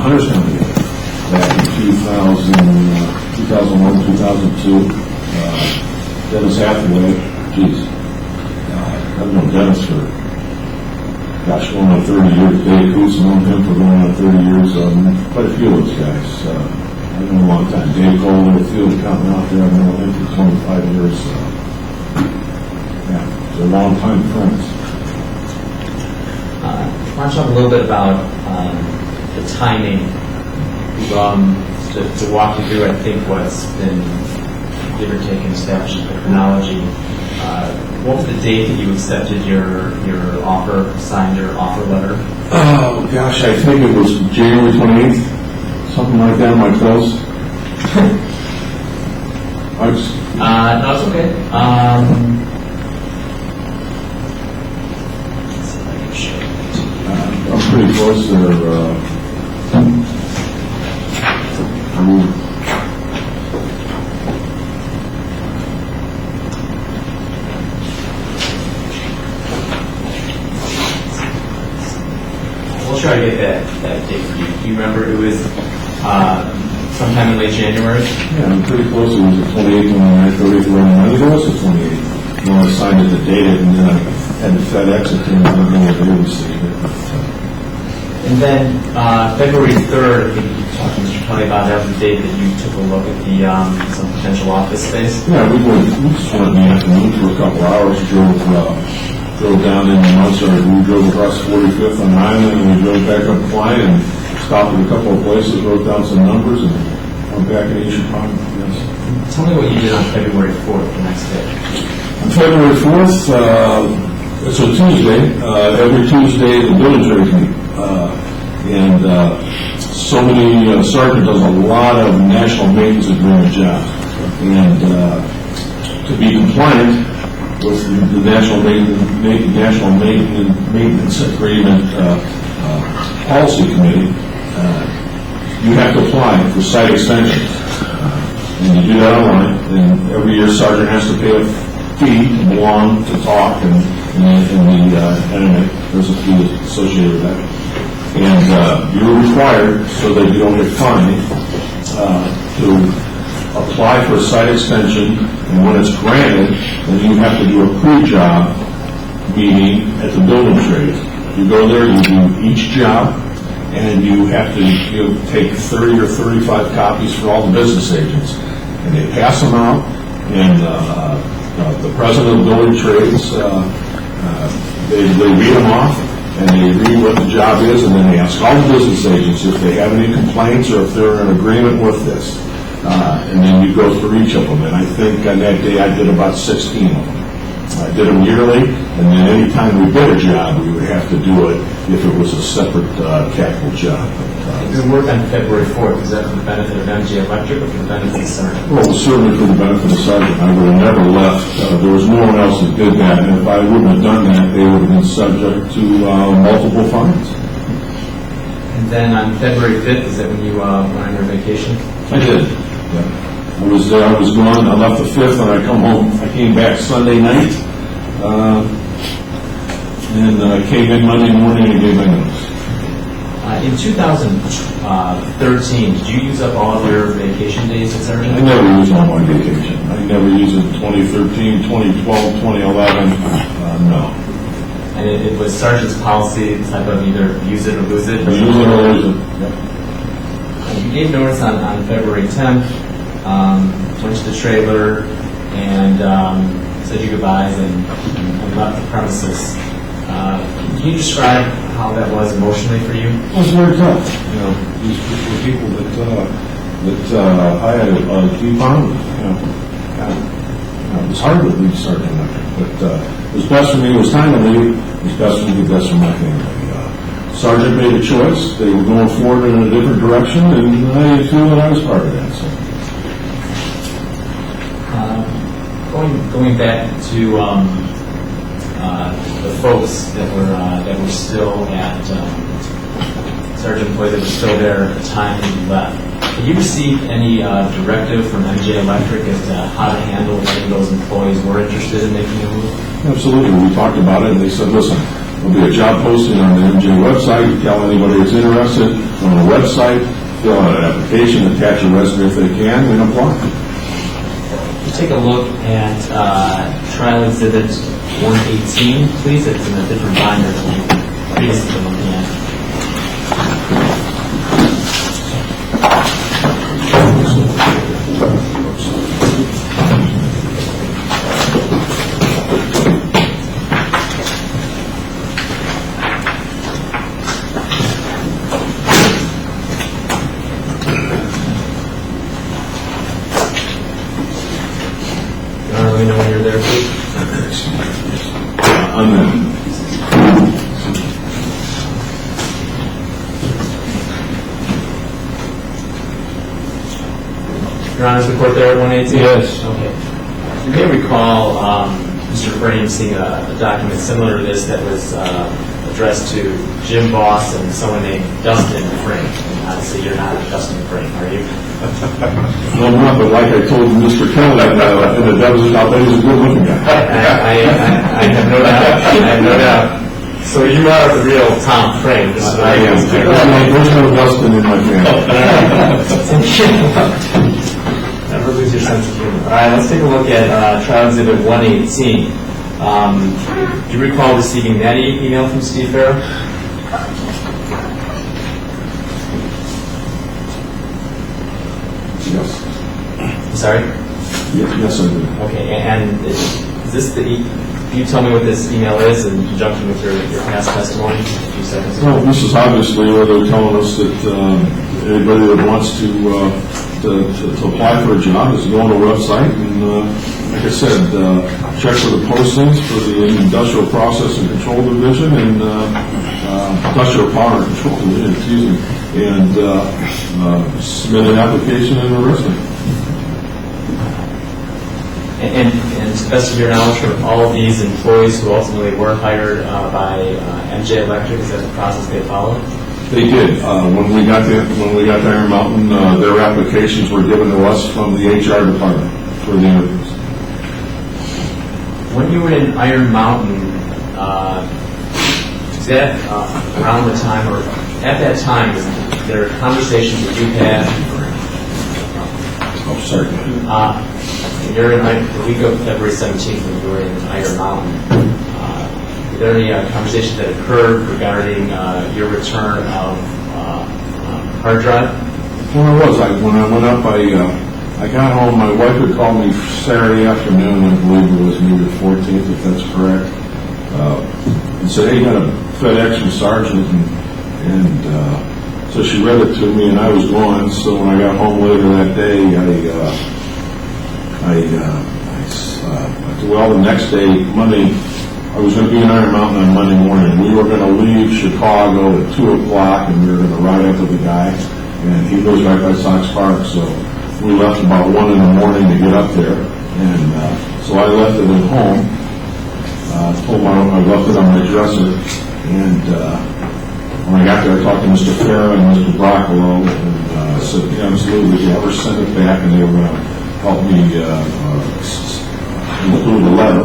Hunter's County back in 2001, 2002. Dennis Hathaway, geez. I've known Dennis for, gosh, going on 30 years. Dave Coots, known him for going on 30 years. Quite a few of those guys. I've known a long time. Dave Cole, the field accountant out there, I've known him for 25 years. Yeah, they're long-time friends. I want to talk a little bit about the timing. To walk you through, I think, what's been, give or take, established in the chronology. What was the date that you accepted your offer, signed your offer letter? Oh, gosh, I think it was January 28th, something like that, am I close? No, it's okay. Let's see if I can show it. I'm pretty close there. We'll try to get that date for you. Do you remember it was sometime in late January? Yeah, I'm pretty close. It was the 28th and the 30th. I think it was the 28th. I signed it the date, and then I had to FedEx it to him. I don't know what they received it. And then February 3rd, I think you talked to Mr. Kelly about that was the date that you took a look at the some potential office space. Yeah, we just went in the afternoon for a couple hours, drove down in Munster. We drove across 45th on Island, and we drove back up Klein and stopped at a couple of places, wrote down some numbers, and went back in Asian Pond. Yes. Tell me what you did on February 4th, the next day. On February 4th, it's a Tuesday. Every Tuesday, the village meeting. And so many, Sargent does a lot of national maintenance agreement jobs. And to be compliant with the national maintenance agreement policy committee, you have to apply for site extensions. And you do that online. And every year, Sargent has to pay a fee to belong, to talk, and the There's a fee associated with that. And you're required, so that you don't get fined, to apply for a site extension, and when it's granted, then you have to do a pre-job meeting at the building trade. You go there, you do each job, and you have to take 30 or 35 copies for all the business agents. And they pass them out, and the president of the building trades, they read them off, and they read what the job is, and then they ask all the business agents if they have any complaints or if they're in agreement with this. And then you go through each of them. And I think on that day I did about 16 of them. I did them yearly, and then any time we did a job, we would have to do it if it was a separate capital job. Your work on February 4th, is that for the benefit of MJ Electric or for the benefit of Sargent? Well, certainly for the benefit of Sargent. I would have never left. There was no one else that did that, and if I wouldn't have done that, they would have been subject to multiple fines. And then on February 5th, is that when you went on your vacation? I did. Yeah. I was gone. I left the 5th, and I come home. I came back Sunday night, and I came in Monday morning and gave my notice. In 2013, did you use up all of your vacation days at Sargent? I never used all my vacation. I never used it in 2013, 2012, 2011. No. And it was Sargent's policy type of either use it or lose it? Use it or lose it. Yep. You gave notice on February 10th, went to the trailer, and said your goodbyes and left the premises. Can you describe how that was emotionally for you? It was very tough. You know, these were people that I had a deep bond with. It was hard to leave Sargent Electric, but it was best for me. It was time to leave. It was best for me, best for my family. Sargent made a choice. They were going forward in a different direction, and I feel that I was part of that. So. Going back to the folks that were still at Sargent employees that were still there at the time that you left. Did you receive any directive from MJ Electric as to how to handle letting those employees were interested in making a move? Absolutely. We talked about it, and they said, listen, there'll be a job posting on the MJ website. You tell anybody who's interested on the website, fill out an application, attach a resume if they can, and apply. Take a look at Trial Exhibit 118, please. It's in a different binder than you previously been looking at. Let me know when you're there, please. I'm there. Your Honor, is the court there at 118? Yes. Okay. You may recall Mr. Frame seeing a document similar to this that was addressed to Jim Boss and someone named Dustin Frame. And obviously, you're not Dustin Frame, are you? No, I'm not, but like I told Mr. Kelly in the deposition, I'll bet he's a good-looking guy. I have no doubt. I have no doubt. So you are the real Tom Frame. This is what I am. There's no Dustin in my family. Never lose your sense of humor. All right, let's take a look at Trial Exhibit 118. Do you recall receiving that email from Steve Farrow? Yes. I'm sorry? Yes, I do. Okay, and is this the... Can you tell me what this email is in conjunction with your past testimony a few seconds ago? Well, this is obviously where they're telling us that anybody that wants to apply for a job is to go on the website and, like I said, check for the postings for the Industrial Process and Control Division and Industrial Power and Control Division, and submit an application and a resume. And to the best of your knowledge, for all of these employees who ultimately were hired by MJ Electric, is that the process they followed? They did. When we got to Iron Mountain, their applications were given to us from the HR department for the interviews. When you were in Iron Mountain, is that around the time, or at that time, is there conversations that you had? Oh, sorry. You're in the week of February 17th when you were in Iron Mountain. Were there any conversations that occurred regarding your return of hard drive? Well, I was. When I went up, I got home. My wife had called me Saturday afternoon, I believe it was maybe the 14th, if that's correct, and said, hey, you got a FedEx from Sargent, and so she read it to me, and I was gone. So when I got home later that day, well, the next day, Monday, I was going to be in Iron Mountain on Monday morning. We were going to leave Chicago at 2 o'clock, and we were going to ride up with the guy, and he lives right by Sox Park, so we left about 1 in the morning to get up there, and so I left it at home. I left it on my dresser, and when I got there, I talked to Mr. Farah and Mr. Broccolo, and I said, yeah, absolutely, if you ever send it back, and they were going to help me include a letter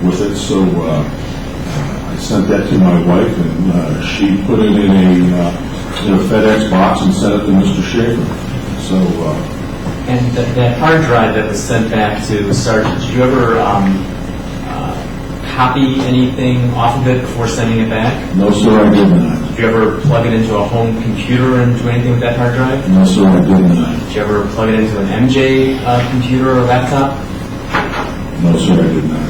with it, so I sent that to my wife, and she put it in a FedEx box and sent it to Mr. Schaefer. So. And that hard drive that was sent back to Sargent, did you ever copy anything off of it before sending it back? No, sir, I did not. Did you ever plug it into a home computer and do anything with that hard drive? No, sir, I did not. Did you ever plug it into an MJ computer or laptop? No, sir, I did not.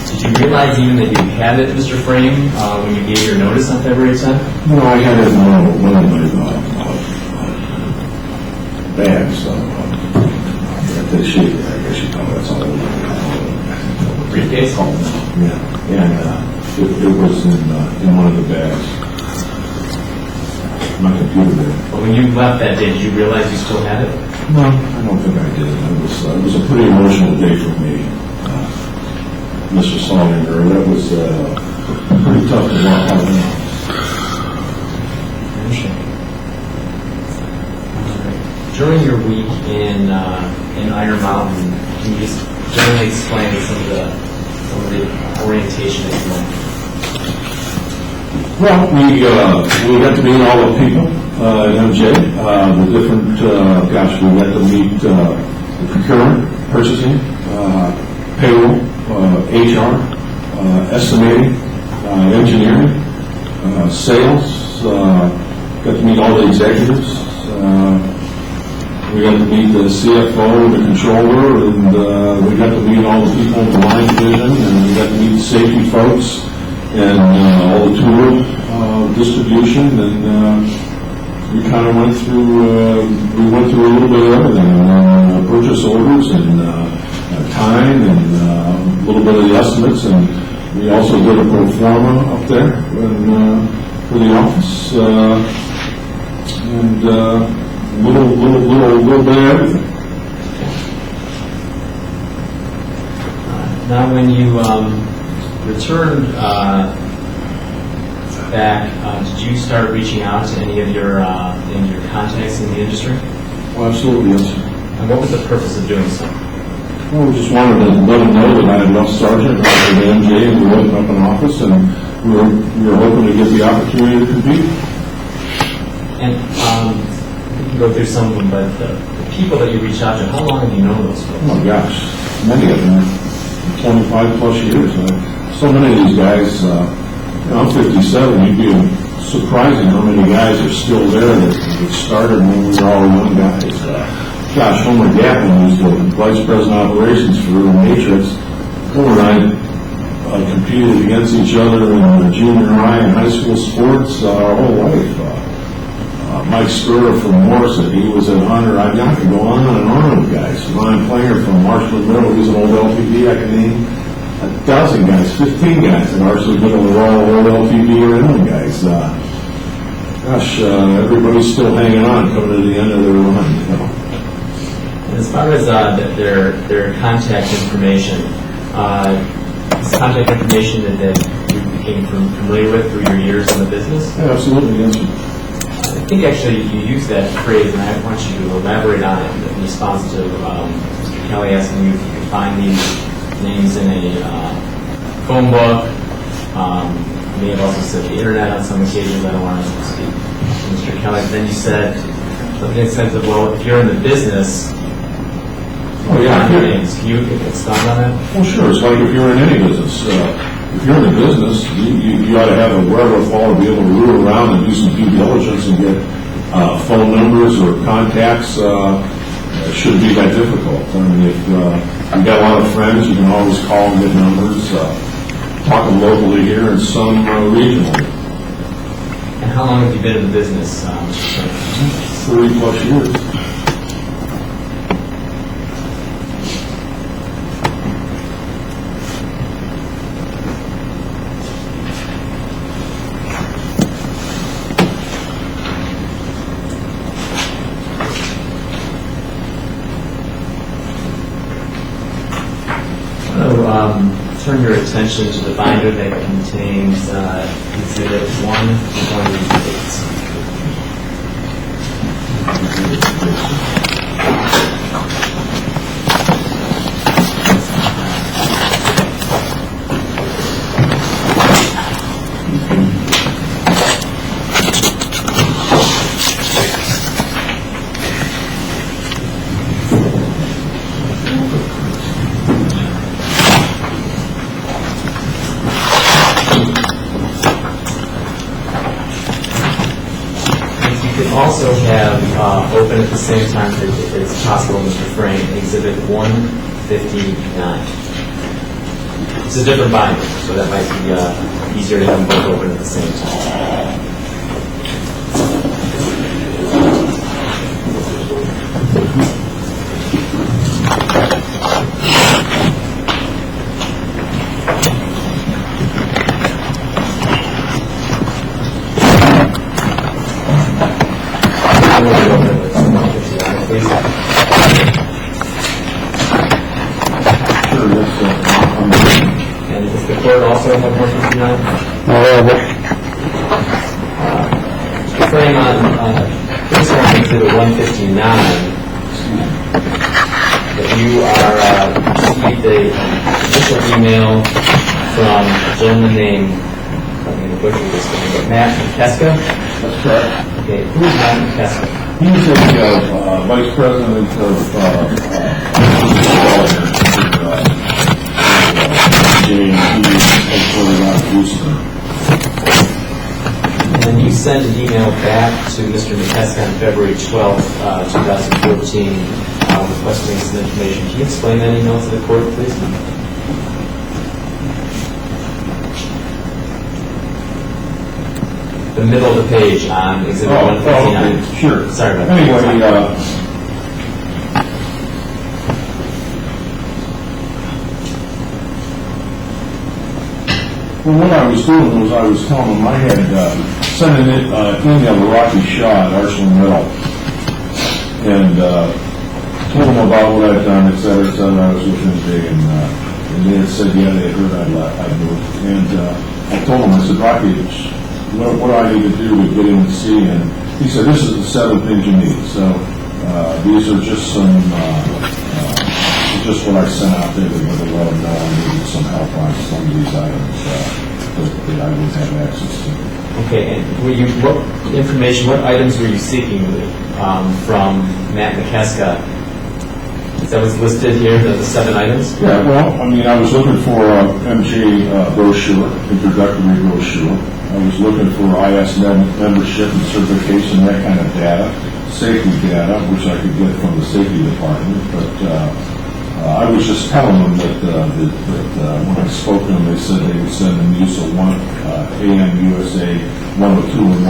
Did you realize even that you had it, Mr. Frame, when you gave your notice on February 10th? No, I had it in one of my bags. I guess you call that's all. Briefcase? Yeah, and it was in one of the bags. My computer there. But when you left that day, did you realize you still had it? No, I don't think I did. It was a pretty emotional day for me, Mr. Solinger. That was pretty tough to walk out of. During your week in Iron Mountain, can you just generally explain some of the orientation that you went? Well, we got to meet all the people at MJ, the different, we got to meet the procurement, purchasing, payroll, HR, estimating, engineering, sales, got to meet all the executives. We got to meet the CFO, the controller, and we got to meet all the people in the line division, and we got to meet the safety folks, and all the tour distribution, and we kind of went through a little bit of everything, purchase orders, and time, and a little bit of the estimates, and we also did a pro forma up there for the office, and little bit of everything. Now, when you returned back, did you start reaching out to any of your contacts in the industry? Well, absolutely, yes. And what was the purpose of doing so? Well, we just wanted to let them know that I had left Sargent, I was at MJ, and we opened up an office, and we were hoping to get the opportunity to compete. And we can go through some of them, but the people that you reach out to, how long have you known those folks? Oh my gosh, many of them, 25 plus years. So many of these guys, I'm 57, you'd be surprising how many guys are still there that started when we were all young guys. Gosh, Homer Gatlin was the Vice President of Operations for Matrix. Homer and I competed against each other in junior high and high school sports our whole life. Mike Spur from Morrison, he was an honor. I could go on and on with guys. Ron Planger from Marshall Middle, he's an old LPD. I can name a dozen guys, 15 guys at Marshall Middle. They're all old LPD or inland guys. Gosh, everybody's still hanging on, coming to the end of their run. You know. As far as their contact information, is contact information that you became familiar with through your years in the business? Yeah, absolutely, yes. think actually you used that phrase, and I want you to elaborate on it in response to Mr. Kelly asking you if you could find these names in a phone book. You may have also said the internet on some occasions. I don't want to speak to Mr. Kelly. But then you said something in the sense of, well, if you're in the business, Oh, yeah. names. Can you expound on that? Well, sure. It's like if you're in any business. If you're in the business, you ought to have a wherewithal to be able to root around and do some due diligence and get phone numbers or contacts. It shouldn't be that difficult. I mean, if you've got a lot of friends, you can always call and get numbers. Talk them locally here and some regionally. And how long have you been in the business, Mr. Kelly? 30+ years. Turn your attention to the binder that contains Exhibit 128. Also have open at the same time if it's possible, Mr. Frame, Exhibit 159. It's a different binder, so that might be easier to have them both open at the same time. And does the court also have 159? Mr. Frame, please want to the 159 that you received the initial email from a gentleman named, I'm going to butcher this name, but Matt McKeska? That's correct. Okay, who is Matt McKeska? He's the vice president of And you sent an email back to Mr. McKeska on February 12th, 2014, requesting some information. Can you explain that email to the court, please? The middle of the page on Exhibit 159. Okay, sure. Sorry about that. Anyway, well, what I was doing was I was telling him I had sent an email to Rocky Shaw at Arsenal Middle and told him about what I'd done, et cetera, et cetera. I was with him today, and they had said, yeah, they had heard I'd moved. And I told him, I said, Rocky, what do I need to do to get in and see? And he said, this is the 7 things you need. So these are just some, just what I sent out there to let them know I needed some help on some of these items that I would have access to. Okay, and what information, what items were you seeking from Matt McKeska? Is that what's listed here, the 7 items? Yeah, well, I mean, I was looking for MJ brochure, introductory brochure. I was looking for ISNet membership and certification, that kind of data, safety data, which I could get from the safety department. But I was just telling them that when I spoke to them, they said they would send them use of AM USA 102 and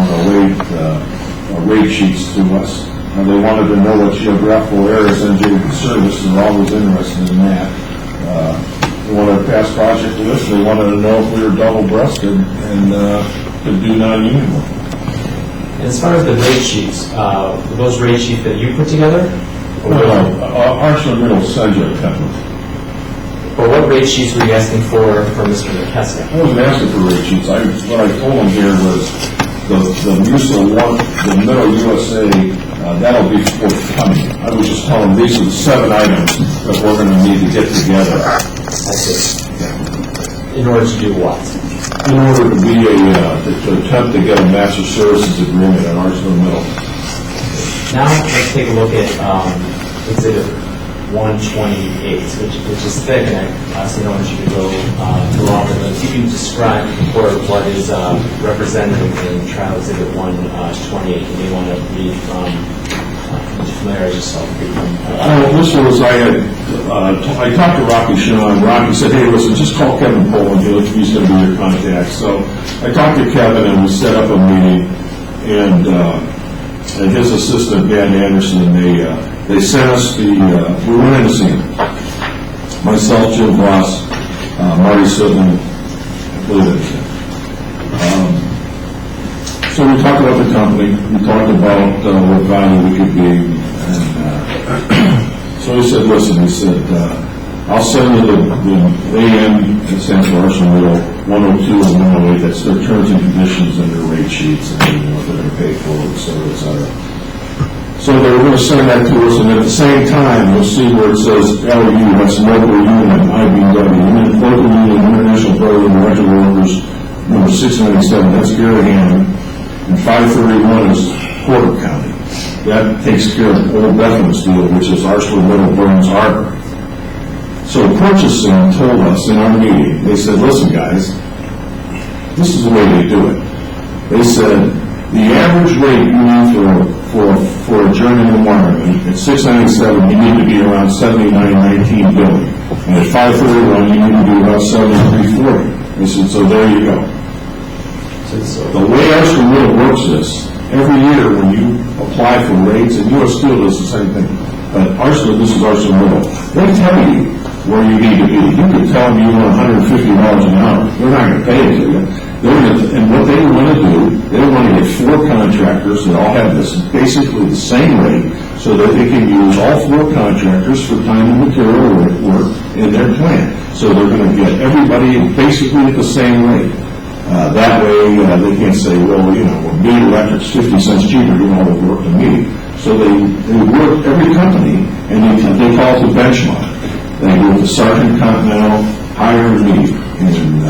108 rate sheets to us. And they wanted to know what geographical areas NJ would service. They're always interested in that. They wanted a past project list. They wanted to know if we were double-breasted and could do non-union work. And as far as the rate sheets, were those rate sheets that you put together? Arsenal Middle sends you a template. Or what rate sheets were you asking for from Mr. McKeska? I wasn't asking for rate sheets. What I told him here was the use of the Middle USA, that'll be forthcoming. I was just telling them these are the 7 items that we're going to need to get together. I see. In order to do what? In order to be to attempt to get a master services agreement at Arsenal Middle. Now let's take a look at Exhibit 128, which is thick, and I honestly don't want you to go through all of it, but if you can describe for what is represented in Trial Exhibit 128, you may want to read from, familiarize yourself. This was, I talked to Rocky Sean. Rocky said, hey, listen, just call Kevin Poland. He's going to be your contact. So I talked to Kevin, and we set up a meeting, and his assistant, Dan Anderson, they sent us we went in to see him. Myself, Jim Voss, Marty Sutton, I believe it. So we talked about the company, we talked about what value we could be, and so he said, listen, I'll send you the AM, it stands for Arsenal Middle, 102 and 108, that's their terms and conditions and their rate sheets and what they're going to pay for, et cetera, et cetera. So they were going to send that to us, and at the same time, you'll see where it says LU, that's local union, IBW, local union, International Brotherhood of Electrical Workers, number 697, that's Gary Hammond. And 531 is Porter County. That takes care of Old Betham's deal, which is Arsenal Middle Burns Harbor. So purchasing told us in our meeting, they said, listen guys, this is the way they do it. They said, the average rate you need for a journeyman wireman at 697, you need to be around 7919 billion. And at 531, you need to be about 7340. They said, so there you go. The way Arsenal Middle works is, every year when you apply for rates, and U.S. Steel does the same thing, but this is Arsenal Middle, they tell you where you need to be. You can tell them you want $150 an hour. They're not going to pay it to you. And what they want to do, they want to get 4 contractors that all have basically the same rate, so that they can use all 4 contractors for time and material work in their plant. So they're going to get everybody basically at the same rate. That way, they can't say, well, B Electric's 50 cents cheaper, all the work to me. So they work every company, and they call it the benchmark. They go to Sargent, Continental, hire me, and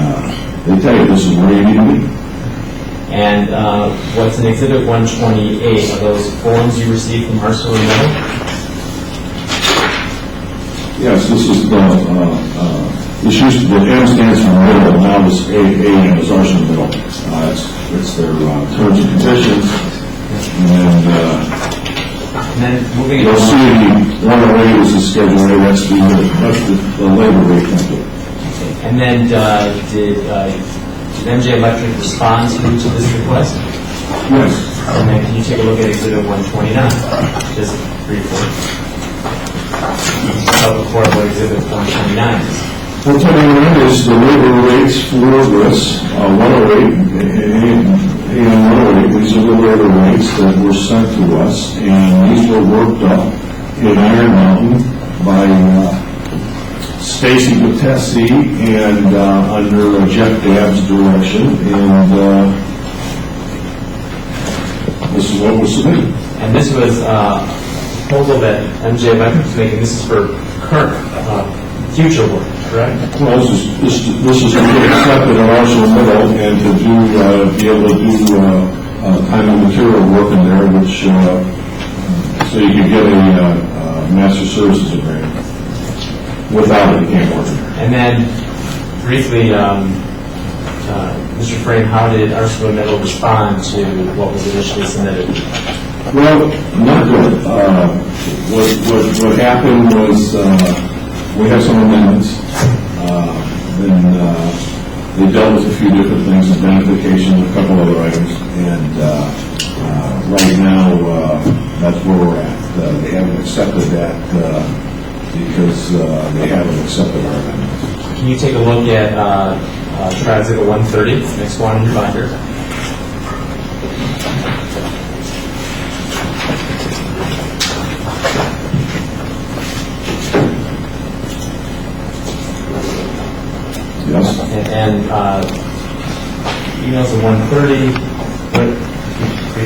they tell you this is where you need to be. And what's in Exhibit 128, are those forms you received from Arsenal Middle? Yes, this is this used to be, the M stands for middle, now this AM is Arsenal Middle. It's their terms and conditions. And then moving you'll see the 108 is the schedule A, that's the labor rate template. Okay. And then did MJ Electric respond to this request? Yes. And then can you take a look at Exhibit 129? Just briefly. Tell the court what Exhibit 129 is. 129 is the labor rates for this 108 and 108. These are the labor rates that were sent to us, and these were worked up in Iron Mountain by Stacy Batesi and under Jeff Dabb's direction, and this is what was submitted. And this was a proposal that MJ Electric was making. This is for current future work, correct? Well, this is to be accepted at Arsenal Middle and to be able to do time and material work in there, which so you can get a master services agreement. Without it, you can't work in there. And then, briefly, Mr. Frame, how did Arsenal Middle respond to what was initially submitted? Well, not good. What happened was we have some amendments. Then they dealt with a few different things, identification, a couple other items, and right now that's where we're at. They haven't accepted that because they haven't accepted our amendments. Can you take a look at Trial Exhibit 130, next one in your binder? Yes. And emails at 130.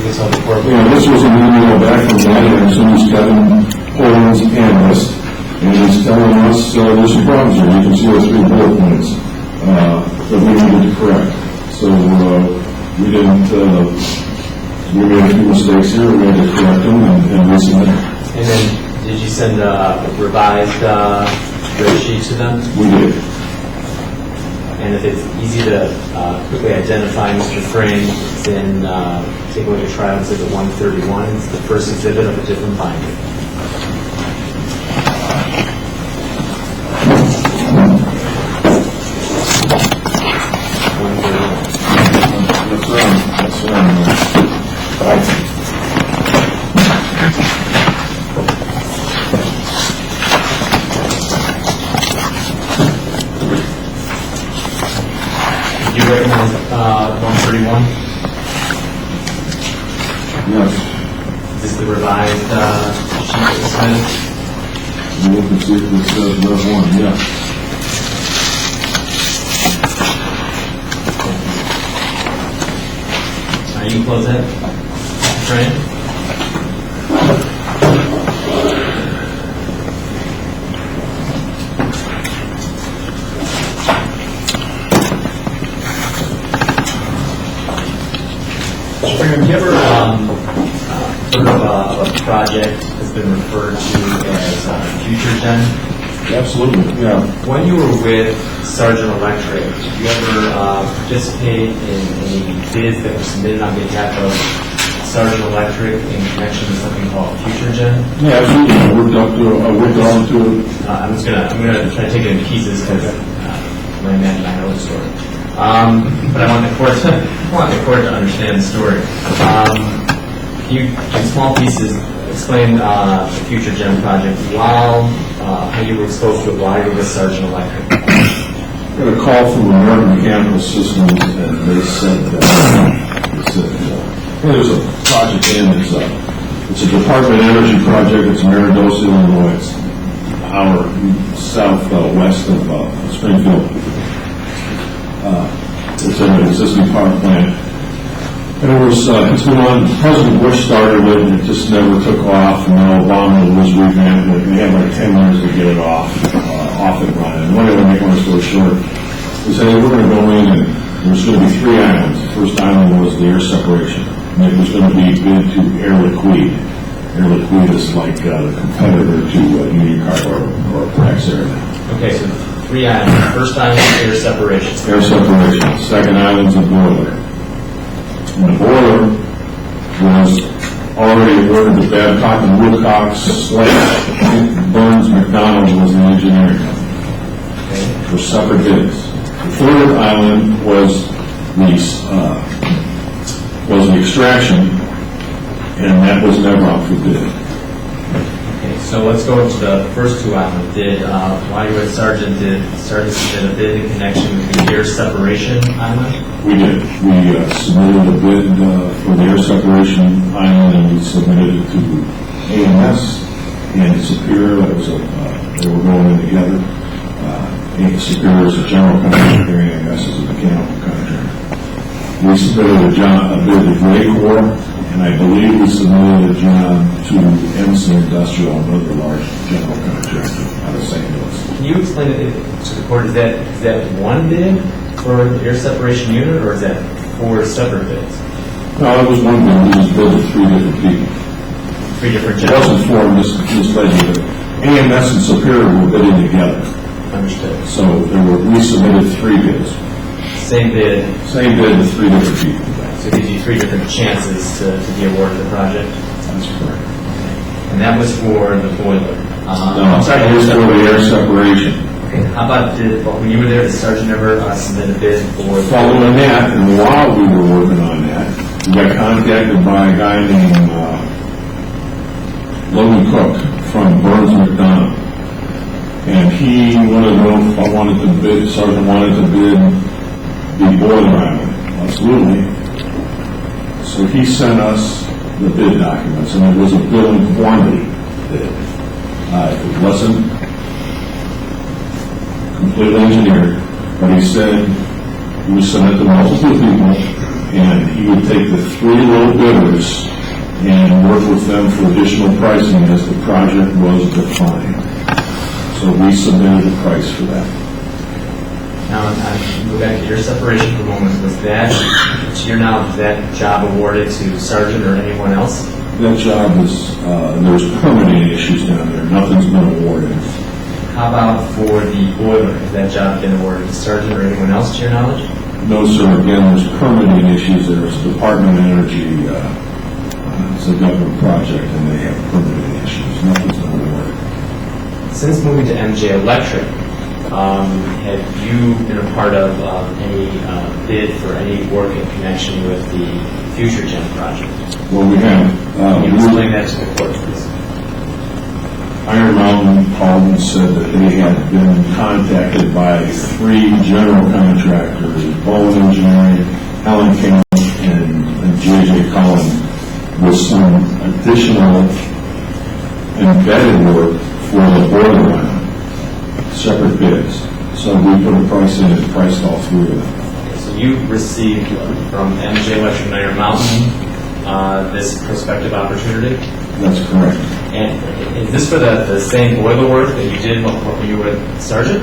can tell the court. Yeah, this was an email back from Matt Anderson, who's Kevin Poland's analyst, and he's telling us there's some problems here. You can see our 3 bullet points that we needed to correct. So we didn't, we made a few mistakes here. We had to correct them and resubmit them. And then, did you send a revised rate sheet to them? We did. And if it's easy to quickly identify Mr. Frame, then take a look at Trial Exhibit 131. It's the first exhibit of a different binder. Do you recommend 131? Yes. Is this the revised sheet that was submitted? You look and see if it says Rev 1, yeah. You can close that. Frame? Have you ever heard of a project that's been referred to as Future Gen? Absolutely, yeah. When you were with Sargent Electric, did you ever participate in any bids that were submitted on behalf of Sargent Electric in connection to something called Future Gen? Yeah, absolutely. I worked on to it. I'm gonna try to take it in pieces because I imagine I know the story. But I want the court to understand the story. Can you, in small pieces, explain the Future Gen project how you were exposed to it while you were with Sargent Electric? I got a call from American Mechanical Systems, and they said there's a project it's a Department of Energy project. It's in Maridosa, Illinois. It's an hour southwest of Springfield. It's an existing power plant. And it's been on, President Bush started it, and it just never took off, and then Obama was revamped it. They had like 10 years to get it off and running. And one of them, make one story short, they said, hey, we're going to go in, and there's going to be 3 islands. The first island was the air separation, and it was going to be bid to Air Liquide. Air Liquide is like the competitor to Union Carbide or Praxair. Okay, so 3 islands. First island, air separation. Air separation. Second island's a boiler. And the boiler was already awarded to Babcock and Wilcox / Burns McDonald was the engineering company for separate bids. The third island was the extraction, and that was never out for bid. Okay, so let's go to the first 2 islands. While you were at Sargent, did Sargent submit a bid in connection with the air separation island? We did. We submitted a bid for the air separation island, and we submitted it to AMS and Superior. That was they were going in together. Superior is a general contractor, AMS is a mechanical contractor. We submitted a bid to LakeCo, and I believe we submitted a job to MC Industrial, another large general contractor out of St. Louis. Can you explain it to the court? Is that one bid for the air separation unit, or is that 4 separate bids? No, it was one bid. We just bid to 3 different people. 3 different It jobs? wasn't 4 misled. AMS and Superior were bidding together. Understood. So we submitted 3 bids. Same bid. Same bid to 3 different people. So it gives you 3 different chances to be awarded the project. That's correct. And that was for the boiler. No, I'm sorry, it was for the air separation. Okay. How about when you were there, did Sargent ever submit a bid for? Following that, and while we were working on that, we got contacted by a guy named Logan Cook from Burns McDonald. And he wanted to know if I wanted to bid, Sargent wanted to bid the boiler island. Absolutely. So he sent us the bid documents, and it was a bill and quantity bid. It wasn't completely engineered, but he said he would send it to multiple people, and he would take the 3 low bidders and work with them for additional pricing as the project was defined. So we submitted a price for that. Now, go back to your separation for a moment. Was that, to your knowledge, was that job awarded to Sargent or anyone else? That job is, there's permitting issues down there. Nothing's been awarded. How about for the boiler? Has that job been awarded to Sargent or anyone else, to your knowledge? No, sir. Again, there's permitting issues. There's Department of Energy. It's a government project, and they have permitting issues. Nothing's been awarded. Since moving to MJ Electric, have you been a part of any bid for any work in connection with the Future Gen project? Well, we have. Can you explain that to the court, please? Iron Mountain called and said that they had been contacted by 3 general contractors, Bowen Engineering, Allen King, and J.J. Collins, with some additional embedded work for the boiler line, separate bids. So we put a price in and priced all 3 of them. Okay, so you received from MJ Electric and Iron Mountain this prospective opportunity? That's correct. And is this for the same boiler work that you did when you were with Sargent?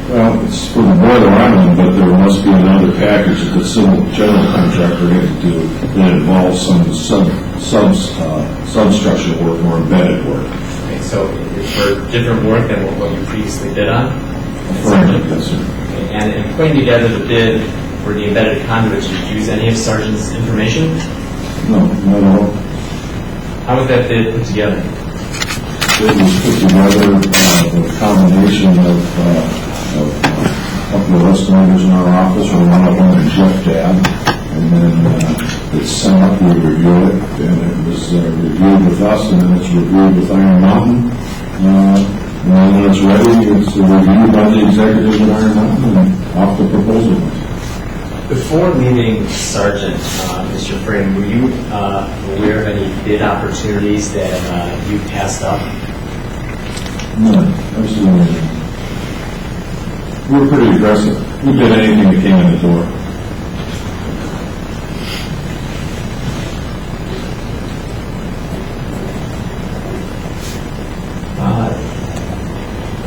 Well, it's for the boiler island, but there must be another package that the civil general contractor had to do that involves some substructure work or embedded work. Okay, so it's for different work than what you previously bid on? Affirmative, yes, sir. Okay, and in putting together the bid for the embedded conduits, did you use any of Sargent's information? No. How was that bid put together? It was put together with a combination of a couple of estimators in our office, or one of them and Jeff Dab, and then it's sent up, we review it, and it was reviewed with us, and then it's reviewed with Iron Mountain. And then when it's ready, it's reviewed by the executives at Iron Mountain, and off the proposal. Before leaving Sargent, Mr. Frame, were you aware of any bid opportunities that you passed up? No, absolutely not. We're pretty aggressive. We did anything that came in the door.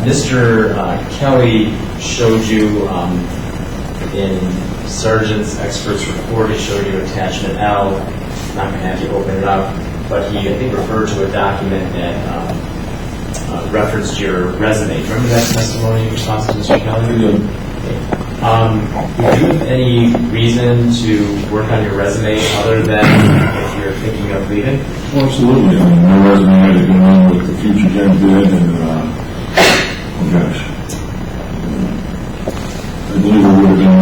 Mr. Kelly showed you in Sargent's expert's report, he showed you attachment L. I'm not going to have you open it up, but he, I think, referred to a document that referenced your resume. Remember that testimony in response to Mr. Kelly? Yeah. Would you have any reason to work on your resume other than if you're thinking of leaving? Well, absolutely. I mean, my resume had to go in with the Future Gen bid, and oh gosh, I believe we would have been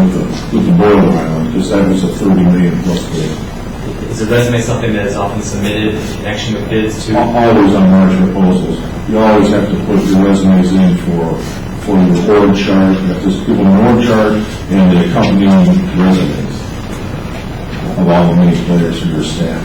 with the boiler island, because that was a $30 million plus bid. Is a resume something that is often submitted in connection with bids too? Always on large proposals. You always have to put your resumes in for your org chart. You have to give them an org chart and the accompanying resumes of all the many players for your staff.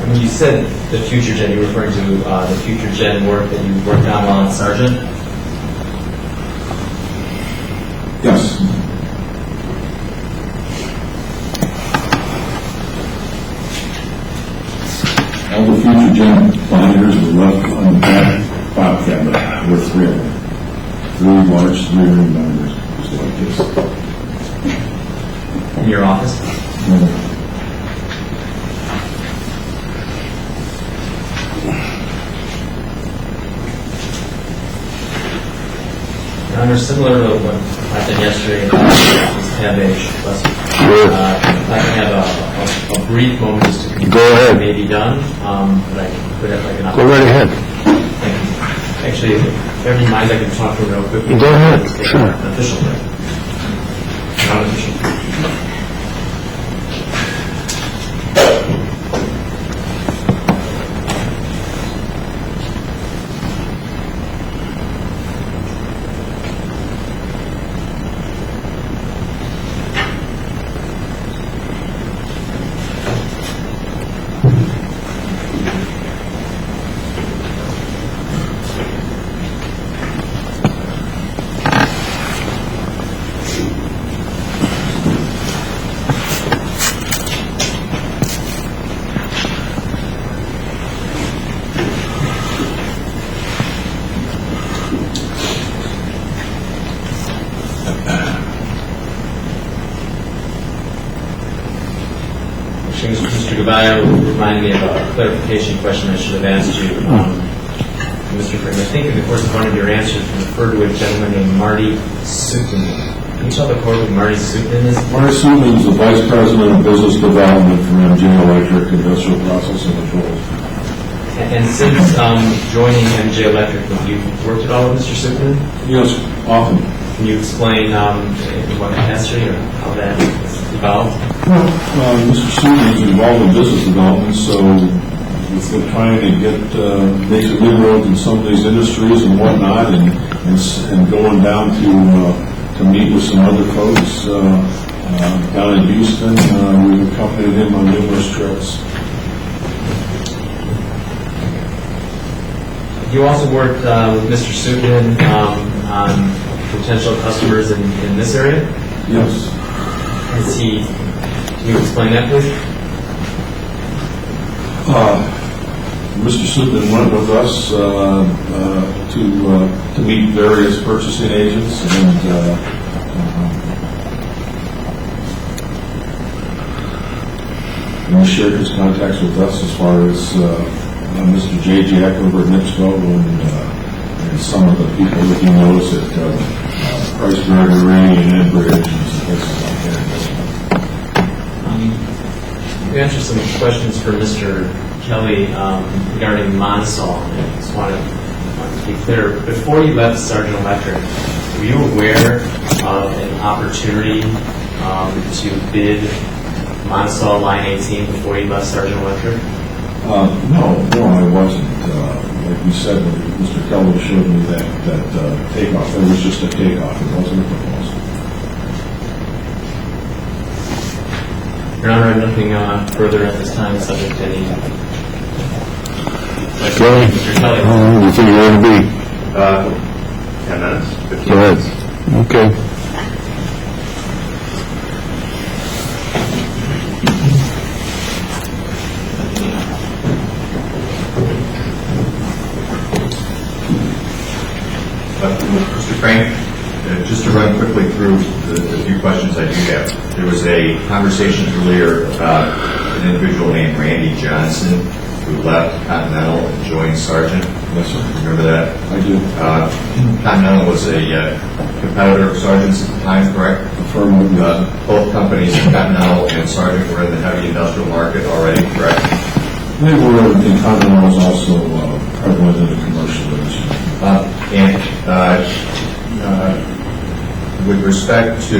When you said the Future Gen, you were referring to the Future Gen work that you worked on while in Sargent? Yes. All the Future Gen binders were left on the back file cabinet. There were 3 of them. 3 large 3-ring binders, just like this. In your office? Under similar to what I said yesterday, I can have a brief moment just to Go ahead. may be done, but I could have like an Go right ahead. Thank you. Actually, if everybody minds, I can talk to him real quickly. Go ahead, Just take sure. An official break. Not official. by reminded me of a clarification question I should have asked you, Mr. Frank. I think in the course of one of your answers, you referred to a gentleman named Marty Sutton. Can you tell the court who Marty Sutton is? Marty Sutton is the Vice President of Business Development for MJ Electric Industrial Process and Controls. And since joining MJ Electric, have you worked at all with Mr. Sutton? Yes, often. Can you explain in what capacity or how that has evolved? Well, Mr. Sutton is involved in business development, so if they're trying to get make some inroads in some of these industries and whatnot, and going down to meet with some other folks down in Houston, we've accompanied him on numerous trips. You also worked with Mr. Sutton on potential customers in this area? Yes. Can you explain that, please? Mr. Sutton went with us to meet various purchasing agents, and he shared his contacts with us as far as Mr. J. Jack over at NIPSCO and some of the people that he knows at Price Gregory and Edbridge and places like that. We answered some questions for Mr. Kelly regarding Monasol. I just want to be clear. Before you left Sargent Electric, were you aware of an opportunity to bid Monasol Line 18 before you left Sargent Electric? No, I wasn't. Like you said, Mr. Kelly showed me that takeoff. It was just a takeoff. It wasn't a proposal. Your Honor, I have nothing further at this time subject to any... Kelly, Mr. Kelly. how long do you think you're going to be? 10 minutes, 15 Go minutes. ahead. Okay. Mr. Frank, just to run quickly through the few questions I do have. There was a conversation earlier about an individual named Randy Johnson who left Continental and joined Sargent. Yes, sir. Remember that? I do. Continental was a competitor of Sargent's at the time, correct? Affirmative. Both companies, Continental and Sargent, were in the heavy industrial market already, correct? They were, and Continental was also prevalent in the commercial industry. With respect to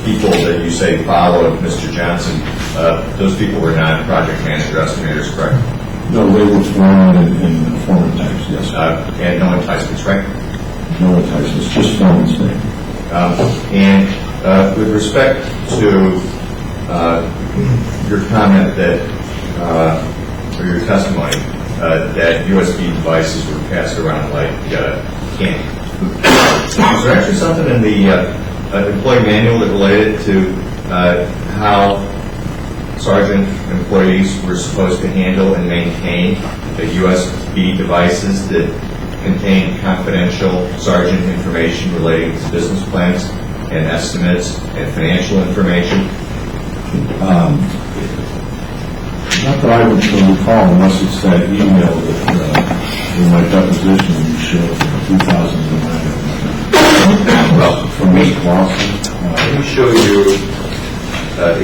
people that you say followed Mr. Johnson, those people were not project manager estimators, correct? No, they were foreman and foreman types, yes. And no enticements, right? No enticements, just foreman's name. And with respect to your comment that, or your testimony, that USB devices were passed around like candy. Was there actually something in the employee manual that related to how Sargent employees were supposed to handle and maintain the USB devices that contained confidential Sargent information relating to business plans and estimates and financial information? Not that I would recall, unless it's that email that in my deposition you showed from 2009. Well, from Ms. Clausen. Let me show you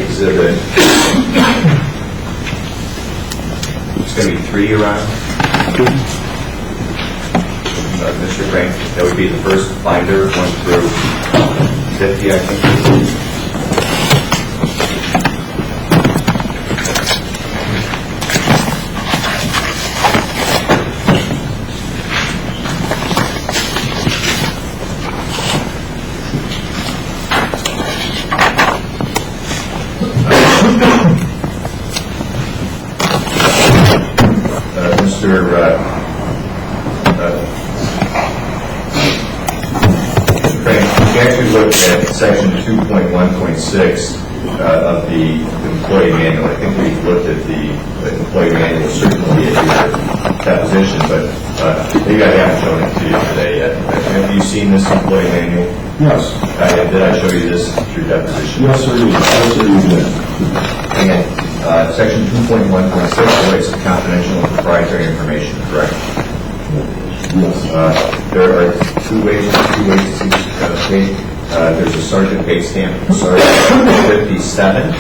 exhibit. It's going to be 3 around. Mr. Frank, that would be the first binder, 1 through 50, I think. Section 2.1.6 of the employee manual. I think we've looked at the employee manual certainly at your deposition, but maybe I haven't shown it to you today yet. Have you seen this employee manual? Yes. Did I show you this through deposition? Yes, sir, you did. And section 2.1.6 relates to confidential and proprietary information, correct? Yes. There are two ways to see this page. There's a Sargent page stamp from Sargent 57.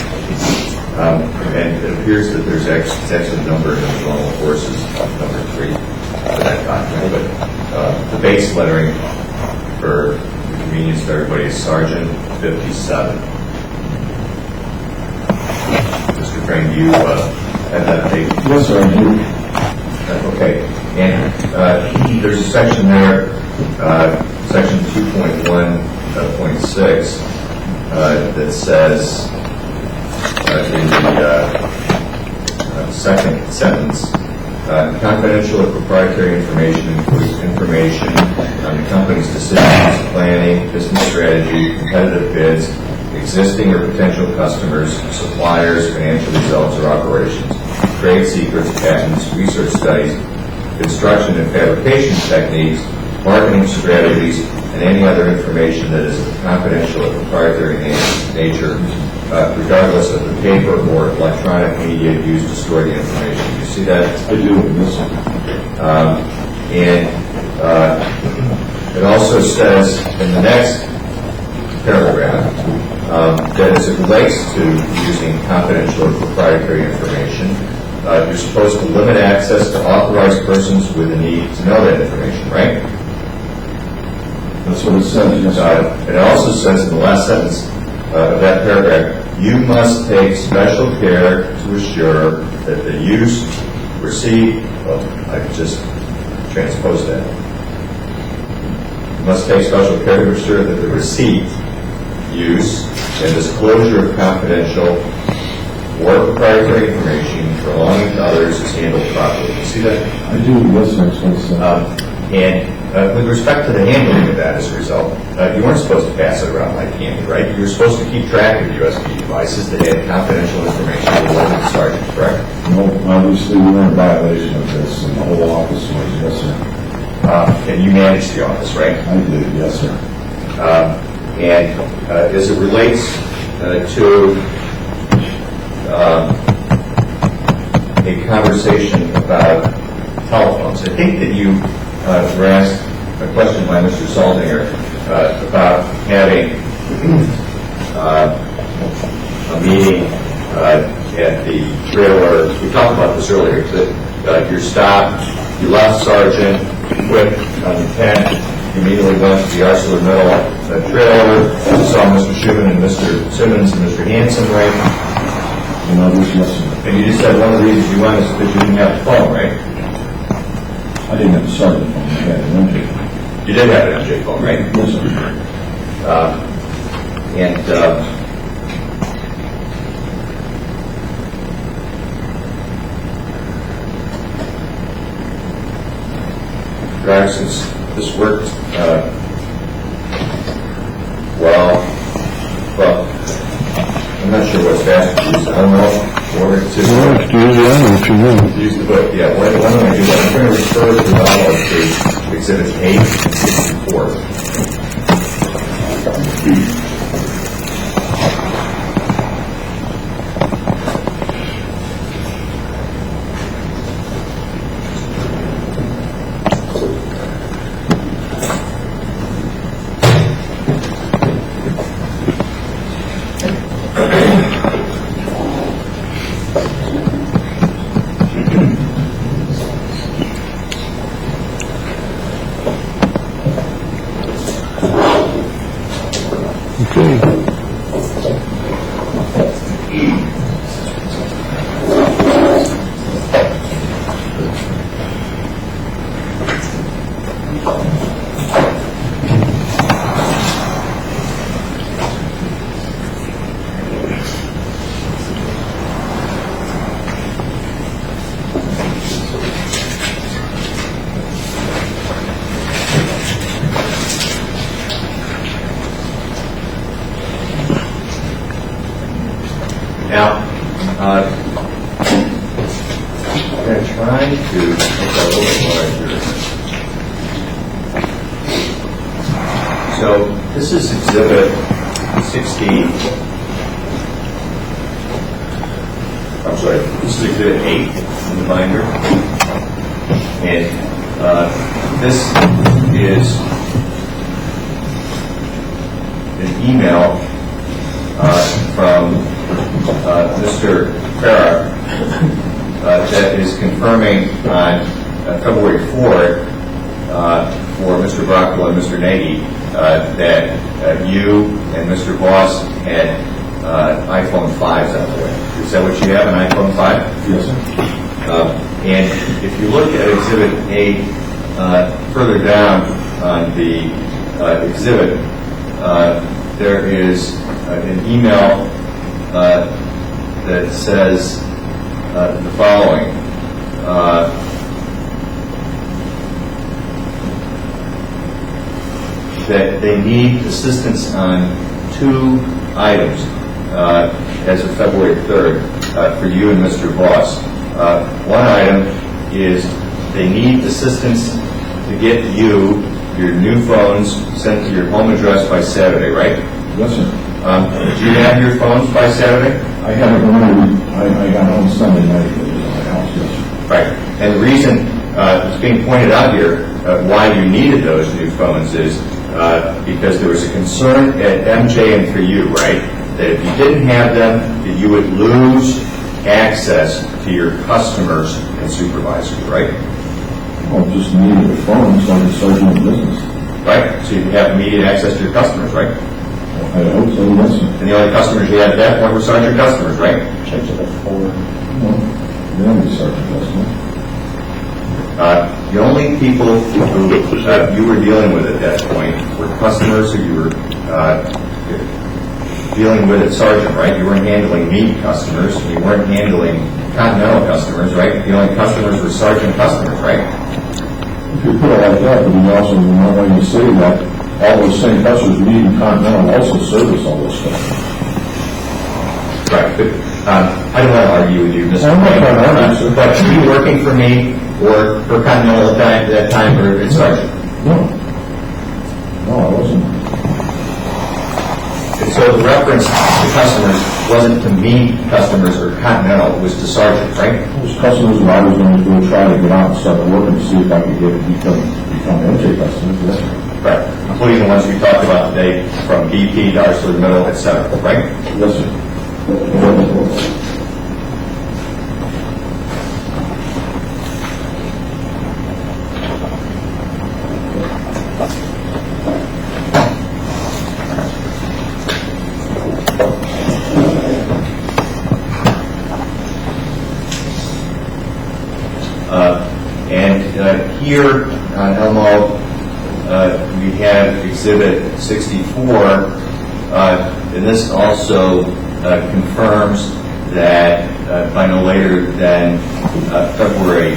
And it appears that there's actually a number in the normal courses, number 3 for that document. But the base lettering for the convenience of everybody is Sargent 57. Mr. Crane, do you have that page? Yes, sir, I do. Okay. And there's a section there, section 2.1.6, that says in the second sentence, confidential or proprietary information includes information on the company's decisions, planning, business strategy, competitive bids, existing or potential customers, suppliers, financial results or operations, trade secrets, patents, research studies, construction and fabrication techniques, marketing strategies, and any other information that is of confidential or proprietary nature, regardless of the paper or electronic media used to store the information. You see that? I do, yes, sir. And it also says in the next paragraph that as it relates to using confidential or proprietary information, you're supposed to limit access to authorized persons with a need to know that information, right? That's what it says, yes, sir. It also says in the last sentence of that paragraph, you must take special care to assure that the use, receipt, well, I just transposed that. You must take special care to assure that the receipt, use, and disclosure of confidential or proprietary information belonging to others is handled properly. You see that? I do, yes, sir, that's what it says. And with respect to the handling of that as a result, you weren't supposed to pass it around like candy, right? You were supposed to keep track of USB devices that had confidential information related to Sargent, correct? No, obviously, we were in violation of this, and the whole office was, yes, sir. And you managed the office, right? I did, yes, sir. And as it relates to a conversation about telephones, I think that you were asked a question by Mr. Saldinger about having a meeting at the trailer. We talked about this earlier, that you stopped, you left Sargent, you quit on the 10th, you immediately went to the ArcelorMittal trailer, you saw Mr. Schuman and Mr. Simmons and Mr. Hansen, right? Yes, sir. And you just said one of the reasons you went is because you didn't have the phone, right? I didn't have a Sargent phone, I had an MJ phone. You did have an MJ phone, right? Yes, sir. Since this worked well, I'm not sure what's best to use. I don't know. Or to Use the other if you want. use the book. Yeah, why don't I do that? I'm going to refer to all of the exhibits 8 and 64. Now, I'm going to try to make that a little bit larger. So, This is Exhibit 60. I'm sorry, this is Exhibit 8 in the binder. And this is an email from Mr. T.R.O. That is confirming on February 4th for Mr. Brockwell and Mr. Nagy that you and Mr. Voss had iPhone 5s on the way. Is that what you have, an iPhone 5? Yes, sir. And if you look at Exhibit 8, further down on the exhibit, there is an email that says the following. That they need assistance on 2 items as of February 3rd for you and Mr. Voss. One item is they need assistance to get you your new phones sent to your home address by Saturday, right? Yes, sir. Do you have your phones by Saturday? I haven't I got home Sunday night at my house, yes, sir. Right. And the reason it's being pointed out here why you needed those new phones is because there was a concern at MJ and for you, right, that if you didn't have them, that you would lose access to your customers and supervisors, right? Well, just needed a phone, so I could start doing business. Right? So you could have immediate access to your customers, right? I hope so, yes, sir. And the only customers you had at that point were Sargent customers, right? Check it out for, the only Sergeant customer. The only people who you were dealing with at that point were customers who you were dealing with at Sargent, right? You weren't handling meat customers. You weren't handling Continental customers, right? The only customers were Sargent customers, right? If you put it like that, but you also, when you say that, all those same customers, meat and Continental, also service all those stuff. Right, but I don't want to argue with you, Mr. I'm not trying to argue, sir. But were you working for me or for Continental at that time or at Sargent? No, I wasn't. And so the reference to customers wasn't to me customers or Continental, it was to Sargent, right? Those customers that I was going to go try to get out and start working to see if I could become MJ customers, yes, sir. Right, including the ones we talked about today from BP to ArcelorMittal, et cetera, right? Yes, sir. And here on Elmo, we have Exhibit 64, and this also confirms that by no later than February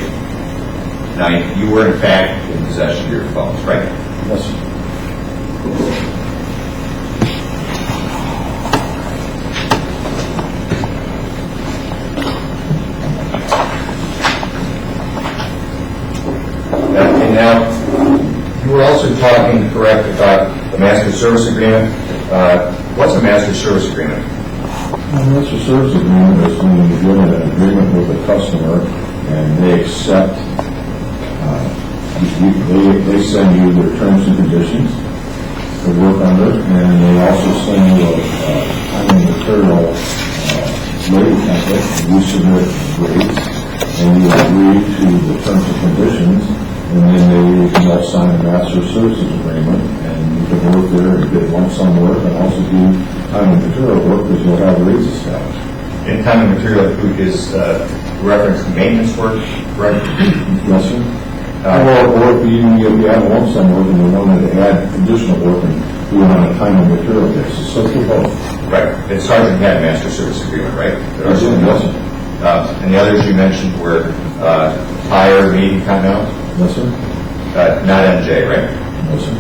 9th, you were in fact in possession of your phones, right? Yes, sir. And now, you were also talking, correct, about the master service agreement. What's a master service agreement? A master service agreement is when you get an agreement with a customer and they accept, they send you their terms and conditions to work under, and they also send you a time and material rate template. You submit rates and you agree to the terms and conditions, and then they all sign a master services agreement, and you can work there and get lump sum work and also do time and material work because you'll have rates established. And time and material is reference to maintenance work, right? Yes, sir. Or if you have lump sum work and you wanted to add additional work and do it on a time and material basis, so for both. Right. And Sargent had a master service agreement, right? Yes, sir. And the others you mentioned were Tire, Meat, and Continental? Yes, sir. Not MJ, right? Yes, sir.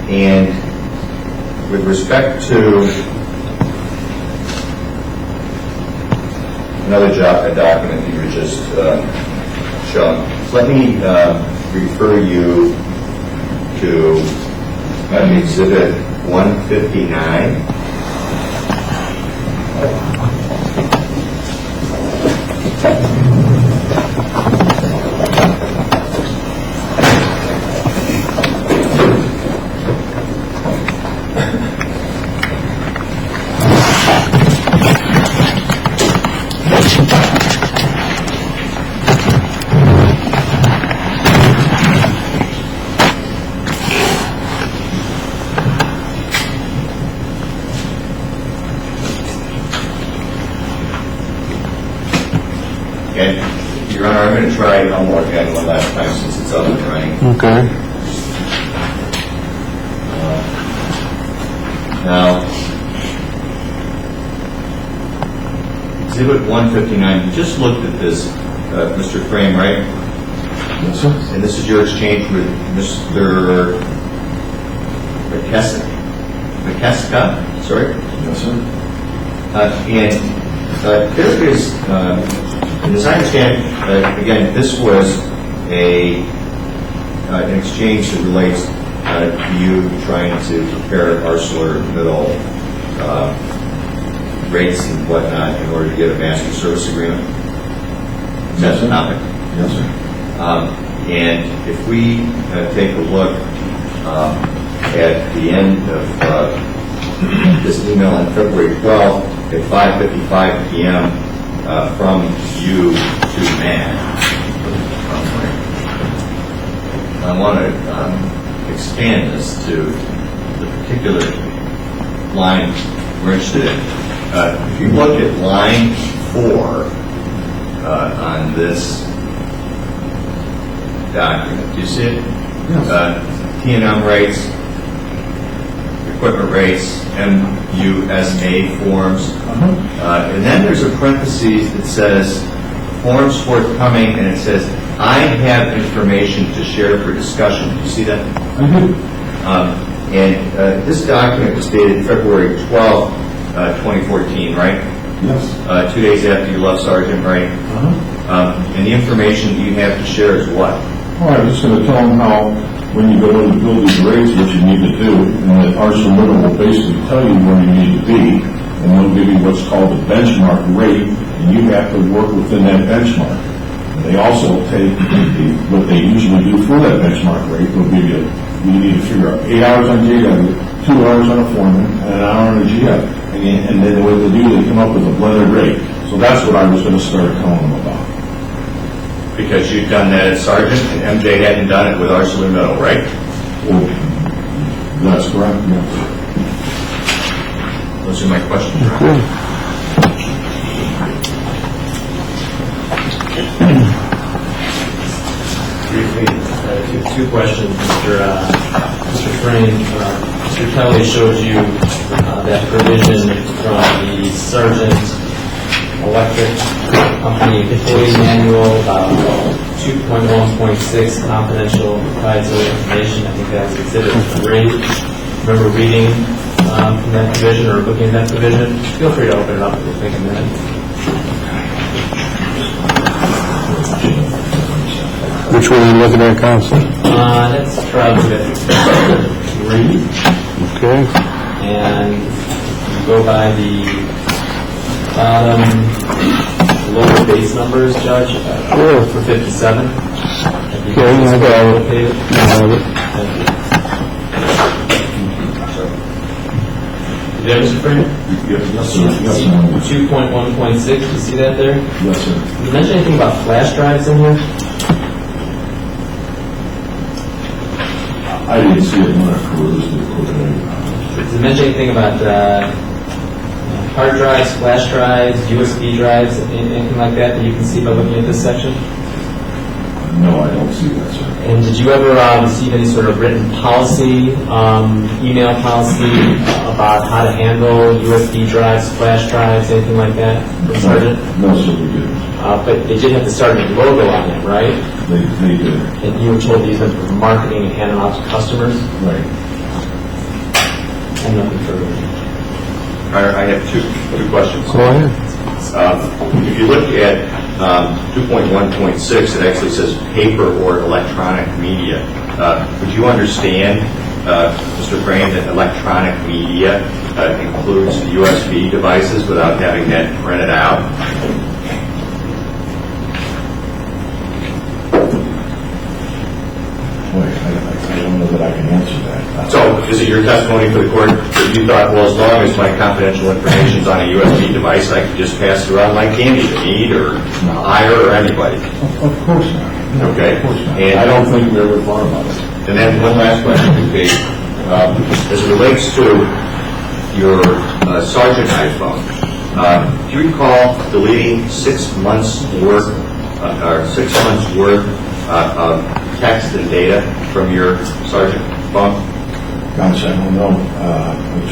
And with respect to another document that you were just showing, let me refer you to Exhibit 159. Okay, Your Honor, I'm going to try one more again one last time since it's up and running. Okay. Now, Exhibit 159, you just looked at this, Mr. Frame, right? Yes, sir. And this is your exchange with Mr. McKeska, sorry? Yes, sir. And there is, and as I understand, again, this was an exchange that relates to you trying to prepare ArcelorMittal rates and whatnot in order to get a master service agreement. Is that the topic? Yes, sir. And if we take a look at the end of this email on February 12th at 5:55 p.m. From you to Matt, I want to expand this to the particular line we're interested in. If you look at line 4 on this document, do you see it? Yes. T&M rates, equipment rates, MUSA forms, and then there's a parenthesis that says forms forthcoming, and it says I have information to share for discussion. Do you see that? I do. And this document was dated February 12th, 2014, right? Yes. 2 days after you left Sargent, right? And the information that you have to share is what? All right, I'm just going to tell them how when you go in to build these rates, what you need to do, and that ArcelorMittal will basically tell you where you need to be, and they'll give you what's called a benchmark rate, and you have to work within that benchmark. And they also take what they usually do for that benchmark rate. They'll give you need to figure out 8 hours on JW, 2 hours on a foreman, and an hour on a GF. And then what they do, they come up with a blended rate. So that's what I was going to start telling them about. Because you've done that at Sargent, and MJ hadn't done it with ArcelorMittal, right? Well, that's correct, yes. Those are my questions. Briefly, two questions, Mr. Frame. Mr. Kelly showed you that provision from the Sargent Electric Company Employee Manual, 2.1.6 confidential proprietary information. I think that was Exhibit 3. Remember reading from that provision or looking at that provision? Feel free to open it up if you take a minute. Which one are you looking at, Counsel? Let's try Exhibit 3. Okay. And go by the bottom lower base numbers, Judge, Sure. for 57. Okay, I got it. Thank you. Did you have Mr. Frame? Yes, sir. Yes, sir. 2.1.6, you see that there? Yes, sir. Did you mention anything about flash drives in here? I didn't see it when I perused it. Does it mention anything about hard drives, flash drives, USB drives, anything like that you can see by looking at this section? No, I don't see that, sir. And did you ever receive any sort of written policy, email policy about how to handle USB drives, flash drives, anything like that from Sargent? No, sir, we didn't. But they did have the Sargent logo on it, right? They did. And you were told to use them for marketing and hand them out to customers? Right. And nothing further. I have two questions. Go ahead. If you look at 2.1.6, it actually says paper or electronic media. Would you understand Mr. Frame, that electronic media includes USB devices without having that printed out? Boy, I don't know that I can answer that. So, is it your testimony for the court that you thought, well, as long as my confidential information is on a USB device, I could just pass it around like candy to Meade or Hire or anybody? Of course not. Okay. Of course not. And I don't think we ever thought about it. And then one last question, okay. As it relates to your Sargent iPhone, do you recall deleting 6 months worth of text and data from your Sargent phone? Gosh, I don't know. I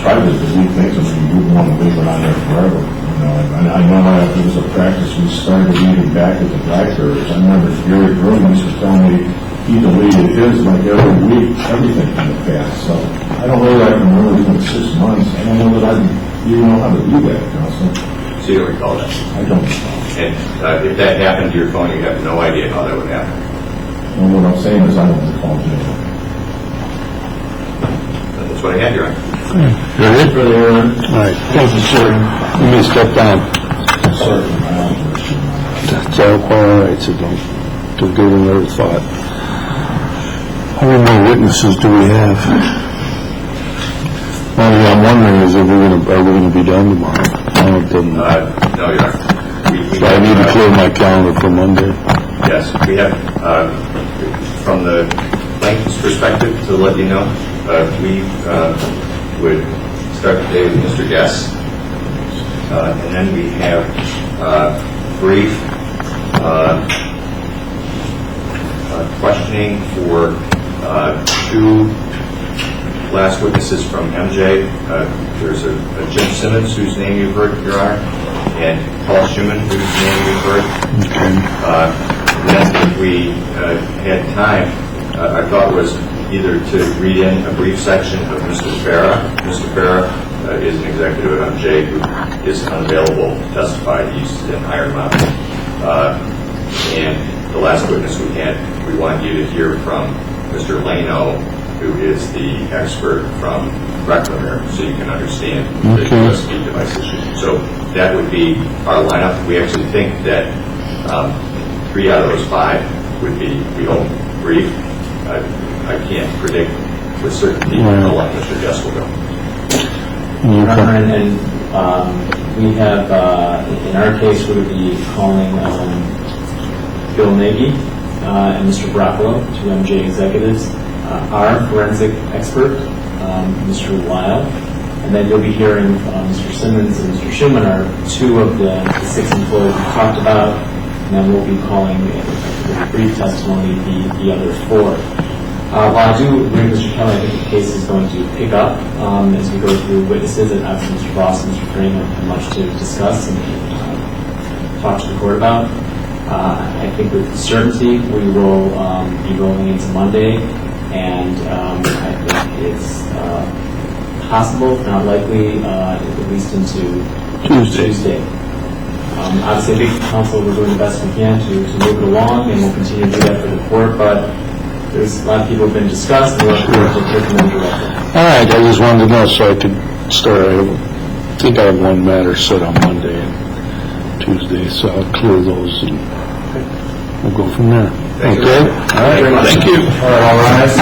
tried to delete things. I mean, you wouldn't want to leave it on there forever. You know, I know after it was a practice, we started reading back at the Blackbirds. I remember Gary Brooms was telling me he deleted his like every week, everything from the past. So I don't know that I can remember doing 6 months. I don't know that I even know how to do that, Counsel. So you don't recall that? I don't know. And if that happened to your phone, you have no idea how that would happen? And what I'm saying is I don't recall doing it. That's what I had, Your Honor. You're in? All right, thank you, sir. You may step down. Sorry, That's all right, so don't give it another thought. How many more witnesses do we have? Only I'm wondering is are we going to be done tomorrow? No, it doesn't. No, Your Honor. So I need to clear my calendar for Monday. Yes, we have, from the plaintiff's perspective, to let you know, we would start the day with Mr. Guess, and then we have brief questioning for 2 last witnesses from MJ. There's a Jim Simmons, whose name you've heard, Your Honor, and Paul Schumann, whose name you've heard. And then if we had time, our thought was either to read in a brief section of Mr. Farah. Mr. Farah is an executive at MJ who is unavailable to testify. He's in Iron Mountain. And the last witness we want you to hear from Mr. Lano, who is the expert from Reclamere, so you can understand the USB device issue. So that would be our lineup. We actually think that 3 out of those 5 would be, we hope, brief. I can't predict with certainty how long Mr. Guest will go. And we have, in our case, we would be calling Bill Nagy and Mr. Broccolo, 2 MJ executives, our forensic expert, Mr. Lyle, and then you'll be hearing Mr. Simmons and Mr. Schumann are 2 of the 6 employees we talked about, and then we'll be calling with a brief testimony the other 4. While I do agree with Mr. Kelly, I think the case is going to pick up as we go through witnesses, and obviously Mr. Ross and Mr. Frame have much to discuss and talk to the court about. I think with certainty we will be rolling into Monday, and I think it's possible, if not likely, at least into Tuesday. Obviously, I think counsel, we're doing the best we can to move it along, and we'll continue to do that for the court, but there's a lot of people have been discussed, and we're going to take them directly. All right, I just wanted to know so I could start. I think I have 1 matter set on Monday and Tuesday, so I'll clear those and we'll go from there. Okay? All right, thank you. All right, all rise.